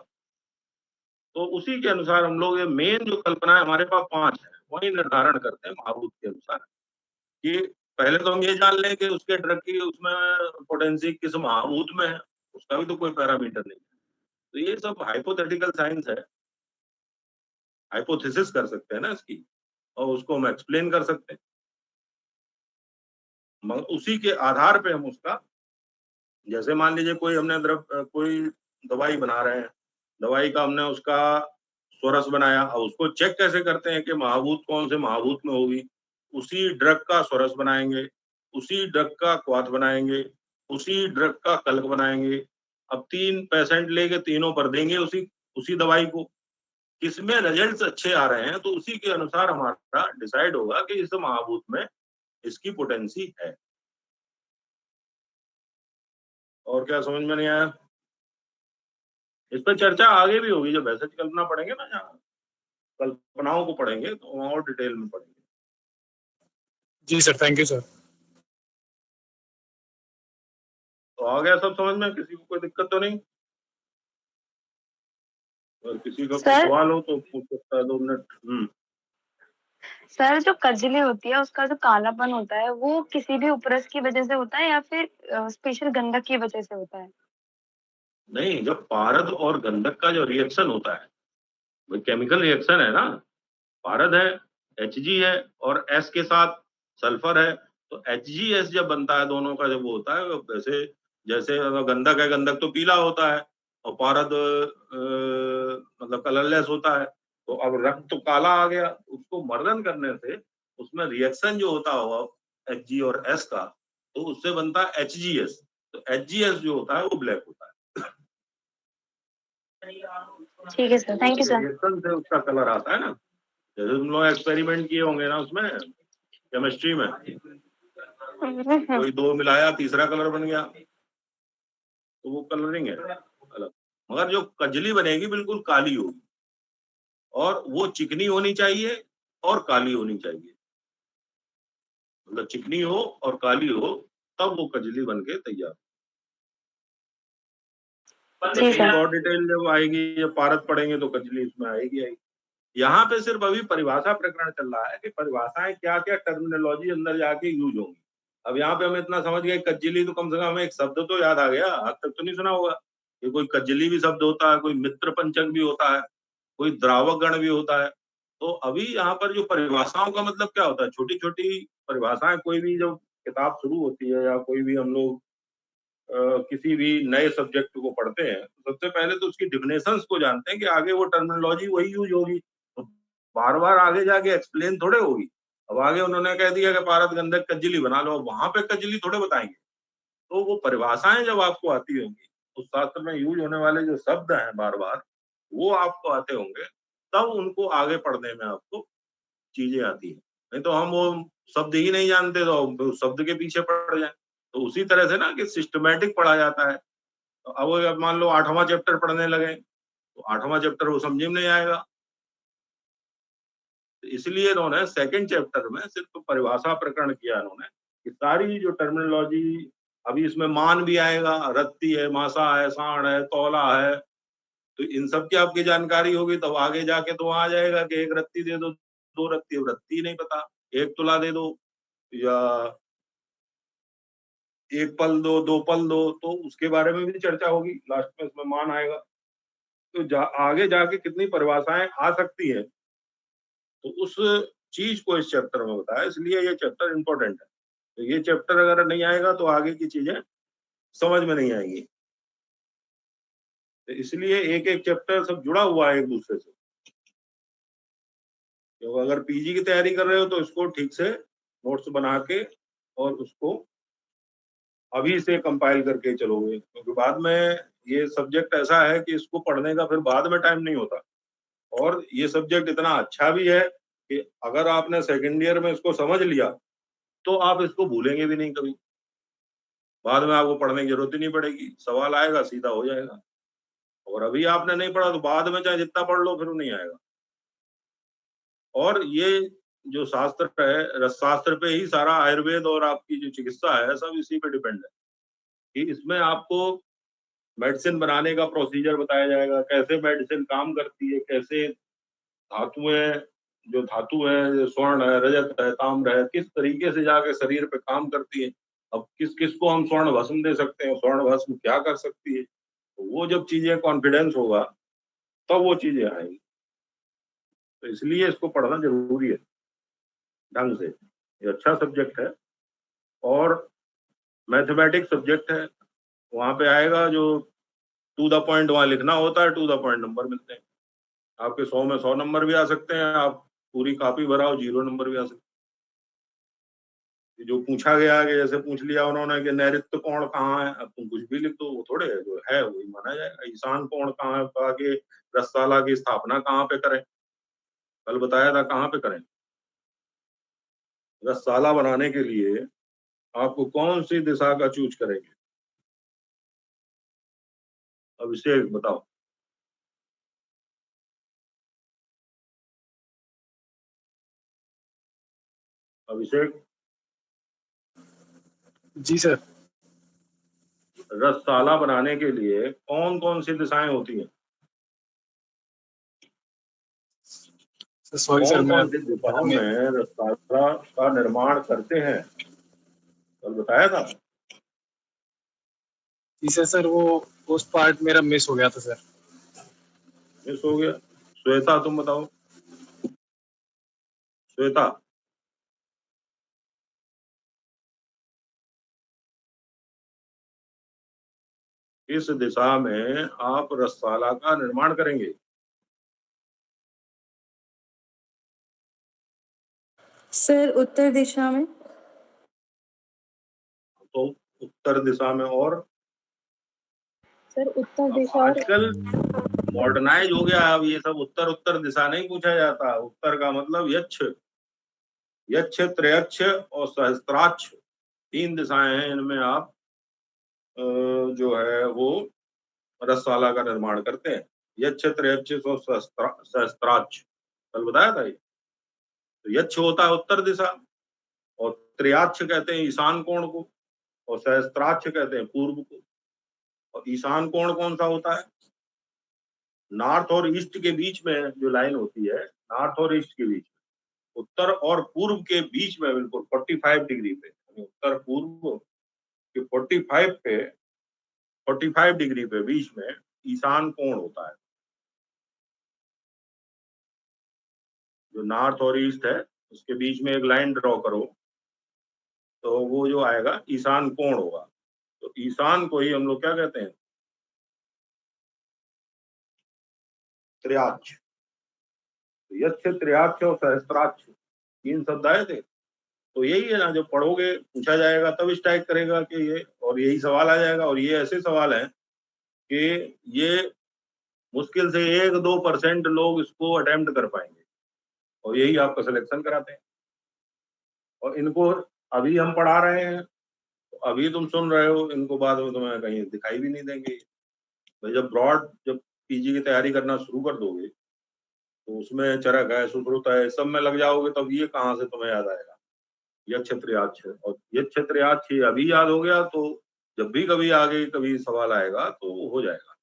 तो उसी के अनुसार हम लोग ये मेन जो कल्पना है हमारे पास 5 है, वही निर्धारण करते हैं महाभूत के अनुसार। कि पहले तो हम ये जान लें कि उसके ड्रग की उसमें पोटेंसी किस महाभूत में है, उसका भी तो कोई पैरामीटर नहीं है। तो ये सब हाइपोथेटिकल साइंस है, हाइपोथेसिस कर सकते हैं ना इसकी, और उसको हम एक्सप्लेन कर सकते हैं। मगर उसी के आधार पे हम उसका, जैसे मान लीजिए कोई हमने कोई दवाई बना रहे हैं, दवाई का हमने उसका स्वरस बनाया, अब उसको चेक कैसे करते हैं कि महाभूत कौन से महाभूत में होगी? उसी ड्रग का स्वरस बनाएंगे, उसी ड्रग का क्वाथ बनाएंगे, उसी ड्रग का कल्क बनाएंगे। अब 3 पेशेंट लेके तीनों पर देंगे उसी उसी दवाई को। किसमें रिजल्ट्स अच्छे आ रहे हैं तो उसी के अनुसार हमारा डिसाइड होगा कि इस महाभूत में इसकी पोटेंसी है। और क्या समझ में नहीं आया? इस पर चर्चा आगे भी होगी, जब वैसे कल्पना पढ़ेंगे ना, जहाँ कल्पनाओं को पढ़ेंगे तो वहाँ और डिटेल में पढ़ेंगे। जी सर, थैंक यू सर। तो आ गया सब समझ में? किसी को कोई दिक्कत तो नहीं? और किसी का कोई सर सवाल हो तो पूछ सकता है 2 मिनट। सर जो कजली होती है उसका जो कालापन होता है वो किसी भी उपरस की वजह से होता है या फिर स्पेशल गंधक की वजह से होता है? नहीं, जब पारद और गंधक का जो रिएक्शन होता है, वो केमिकल रिएक्शन है ना। पारद है, Hg है, और S के साथ सल्फर है। तो HgS जब बनता है, दोनों का जब वो होता है, वैसे जैसे अगर गंधक है, गंधक तो पीला होता है और पारद मतलब कलरलेस होता है। तो अब रक्त तो काला आ गया, उसको मर्दन करने से उसमें रिएक्शन जो होता होगा Hg और S का, तो उससे बनता है HgS। तो HgS जो होता है वो ब्लैक होता है। ठीक है sir, thank you sir. Reaction से उसका कलर आता है ना। जैसे तुम लोग एक्सपेरिमेंट किए होंगे ना उसमें केमिस्ट्री में, कोई 2 मिलाया, तीसरा कलर बन गया, तो वो कलरिंग है अलग। मगर जो कजली बनेगी बिल्कुल काली होगी, और वो चिकनी होनी चाहिए और काली होनी चाहिए। मतलब चिकनी हो और काली हो, तब वो कजली बन के तैयार। जी लेकिन सर। और डिटेल जब आएगी, जब पारद पढ़ेंगे तो कजली इसमें आएगी। यहाँ पे सिर्फ अभी परिभाषा प्रकरण चल रहा है कि परिभाषाएं क्या क्या टर्मिनोलॉजी अंदर जाके यूज होंगी। अब यहाँ पे हम इतना समझ गए कज्जली, तो कम से कम हमें एक शब्द तो याद आ गया। आज तक तो नहीं सुना होगा कि कोई कज्जली भी शब्द होता है, कोई मित्र पंचक भी होता है, कोई द्रावक गण भी होता है। तो अभी यहाँ पर जो परिभाषाओं का मतलब क्या होता है, छोटी छोटी परिभाषाएं, कोई भी जब किताब शुरू होती है या कोई भी हम लोग किसी भी नए सब्जेक्ट को पढ़ते हैं तो सबसे पहले तो उसकी डिफिनेशंस को जानते हैं कि आगे वो टर्मिनोलॉजी वही यूज होगी, तो बार बार आगे जाके एक्सप्लेन थोड़े होगी। अब आगे उन्होंने कह दिया कि पारद गंधक कज्जली बना लो, अब वहां पे कज्जली थोड़े बताएंगे। तो वो परिभाषाएं जब आपको आती होंगी, उस शास्त्र में यूज होने वाले जो शब्द हैं बार बार, वो आपको आते होंगे, तब उनको आगे पढ़ने में आपको चीजें आती हैं। नहीं तो हम वो शब्द ही नहीं जानते तो हम उस शब्द के पीछे पड़ जाए। तो उसी तरह से ना कि सिस्टमैटिक पढ़ा जाता है। तो अब मान लो 8वां चैप्टर पढ़ने लगे, तो 8वां चैप्टर वो समझ में नहीं आएगा। तो इसलिए इन्होंने सेकंड चैप्टर में सिर्फ परिभाषा प्रकरण किया इन्होंने, कि सारी जो टर्मिनोलॉजी, अभी इसमें मान भी आएगा, रत्ती है, मासा है, साण है, तौला है, तो इन सब की आपकी जानकारी होगी तब आगे जाके तो वहां आ जाएगा कि एक रत्ती दे दो, 2 रत्ती, अब रत्ती नहीं पता, 1 तुला दे दो या 1 पल दो, 2 पल दो, तो उसके बारे में भी चर्चा होगी। लास्ट में इसमें मान आएगा। तो आगे जाके कितनी परिभाषाएं आ सकती है, तो उस चीज को इस चैप्टर में बताया, इसलिए ये चैप्टर इंपॉर्टेंट है। तो ये चैप्टर अगर नहीं आएगा तो आगे की चीजें समझ में नहीं आएंगी। तो इसलिए एक एक चैप्टर सब जुड़ा हुआ है एक दूसरे से। तो अगर पीजी की तैयारी कर रहे हो तो इसको ठीक से नोट्स बना के और उसको अभी से कंपाइल करके चलोगे, क्योंकि बाद में ये सब्जेक्ट ऐसा है कि इसको पढ़ने का फिर बाद में टाइम नहीं होता। और ये सब्जेक्ट इतना अच्छा भी है कि अगर आपने सेकंड ईयर में इसको समझ लिया तो आप इसको भूलेंगे भी नहीं कभी। बाद में आपको पढ़ने की जरूरत ही नहीं पड़ेगी, सवाल आएगा सीधा हो जाएगा। और अभी आपने नहीं पढ़ा तो बाद में चाहे जितना पढ़ लो फिर नहीं आएगा। और ये जो शास्त्र है, रसशास्त्र पे ही सारा आयुर्वेद और आपकी जो चिकित्सा है सब इसी पे डिपेंड है, कि इसमें आपको मेडिसिन बनाने का प्रोसीजर बताया जाएगा, कैसे मेडिसिन काम करती है, कैसे धातुएं, जो धातु है, जो स्वर्ण है, रजत है, ताम्र है, किस तरीके से जाके शरीर पे काम करती है। अब किस किस को हम स्वर्ण भस्म दे सकते हैं, स्वर्ण भस्म क्या कर सकती है, तो वो जब चीजें कॉन्फिडेंस होगा तब वो चीजें आएंगी। तो इसलिए इसको पढ़ना जरूरी है ढंग से। ये अच्छा सब्जेक्ट है और मैथमेटिक्स सब्जेक्ट है। वहां पे आएगा जो टू द पॉइंट वहां लिखना होता है, टू द पॉइंट नंबर मिलते हैं। आपके 100 में 100 नंबर भी आ सकते हैं, आप पूरी कॉपी भराओ 0 नंबर भी आ सकते हैं। जो पूछा गया कि जैसे पूछ लिया उन्होंने कि नैऋत्य कोण कहाँ है, अब तुम कुछ भी लिख दो, वो थोड़े है, जो है वही माना जाएगा। ईशान कोण कहाँ है, कहा कि रसशाला की स्थापना कहाँ पे करें, कल बताया था कहाँ पे करें। रसशाला बनाने के लिए आपको कौन सी दिशा का चूज करेंगे, अभिषेक बताओ। अभिषेक, जी सर। रसशाला बनाने के लिए कौन कौन सी दिशाएं होती हैं, सॉरी सर, कौन मैं कौन सी दिशाओं में रसशाला का निर्माण करते हैं, कल बताया था। जी सर, सर वो उस पार्ट मेरा मिस हो गया था सर। मिस हो गया। श्वेता तुम बताओ, श्वेता। इस दिशा में आप रसशाला का निर्माण करेंगे, सर उत्तर दिशा में। तो उत्तर दिशा में। और सर उत्तर अब दिशा और आजकल मॉडर्नाइज हो गया, अब ये सब उत्तर उत्तर दिशा नहीं पूछा जाता। उत्तर का मतलब यक्ष, यक्ष, त्रयक्ष और सहस्त्राक्ष, 3 दिशाएं हैं, इनमें आप जो है वो रसशाला का निर्माण करते हैं। यक्ष, त्रयक्ष और सहस्त्राक्ष, कल बताया था ये। तो यक्ष होता है उत्तर दिशा, और त्रयाक्ष कहते हैं ईशान कोण को, और सहस्त्राक्ष कहते हैं पूर्व को। और ईशान कोण कौन सा होता है, नॉर्थ और ईस्ट के बीच में जो लाइन होती है, नॉर्थ और ईस्ट के बीच में, उत्तर और पूर्व के बीच में बिल्कुल 45 डिग्री पे, यानी उत्तर पूर्व के 45 डिग्री पे बीच में ईशान कोण होता है। जो नॉर्थ और ईस्ट है उसके बीच में एक लाइन ड्रॉ करो, तो वो जो आएगा ईशान कोण होगा। तो ईशान को ही हम लोग क्या कहते हैं, त्र्याक्ष। यक्ष, त्र्याक्ष और सहस्त्राक्ष 3 शब्द आए थे। तो यही है ना, जब पढ़ोगे पूछा जाएगा तब स्ट्राइक करेगा कि ये, और यही सवाल आ जाएगा। और ये ऐसे सवाल हैं कि ये मुश्किल से 1-2% लोग इसको अटेम्प्ट कर पाएंगे, और यही आपका सिलेक्शन कराते हैं। और इनको अभी हम पढ़ा रहे हैं, तो अभी तुम सुन रहे हो, इनको बाद में तुम्हें कहीं दिखाई भी नहीं देंगे। भाई जब पीजी की तैयारी करना शुरू कर दोगे तो उसमें चरक है, सुश्रुत है, सब में लग जाओगे, तब ये कहाँ से तुम्हें याद आएगा यक्ष, त्र्याक्ष। और यक्ष, त्र्याक्ष अभी याद हो गया तो जब भी कभी आगे कभी सवाल आएगा तो हो जाएगा।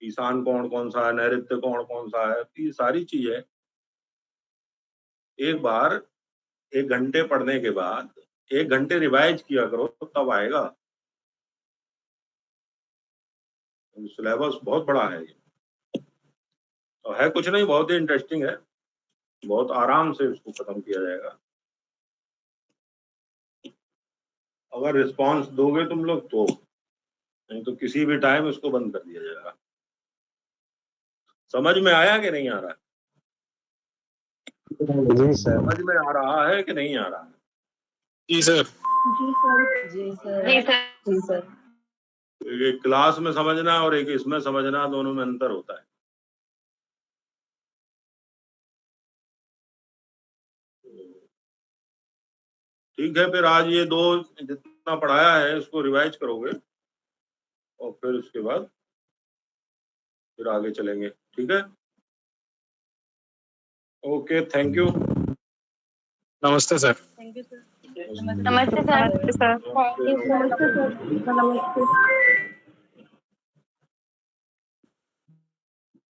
ईशान कौन कौन सा है, नैऋत्य कौन कौन सा है, ये सारी चीजें एक बार 1 घंटे पढ़ने के बाद 1 घंटे रिवाइज किया करो तो तब आएगा। सिलेबस बहुत बड़ा है ये, तो है कुछ नहीं, बहुत ही इंटरेस्टिंग है, बहुत आराम से इसको खत्म किया जाएगा। अगर रिस्पांस दोगे तुम लोग तो, नहीं तो किसी भी टाइम इसको बंद कर दिया जाएगा। समझ में आया कि नहीं आ रहा है? जी सर। समझ में आ रहा है कि नहीं आ रहा है? जी सर। जी सर। जी सर। जी सर। एक क्लास में समझना और एक इसमें समझना, दोनों में अंतर होता है। ठीक है, फिर आज ये 2 जितना पढ़ाया है इसको रिवाइज करोगे और फिर उसके बाद फिर आगे चलेंगे। ठीक है, ओके, थैंक यू। नमस्ते सर। नमस्ते सर। नमस्ते सर। नमस्ते।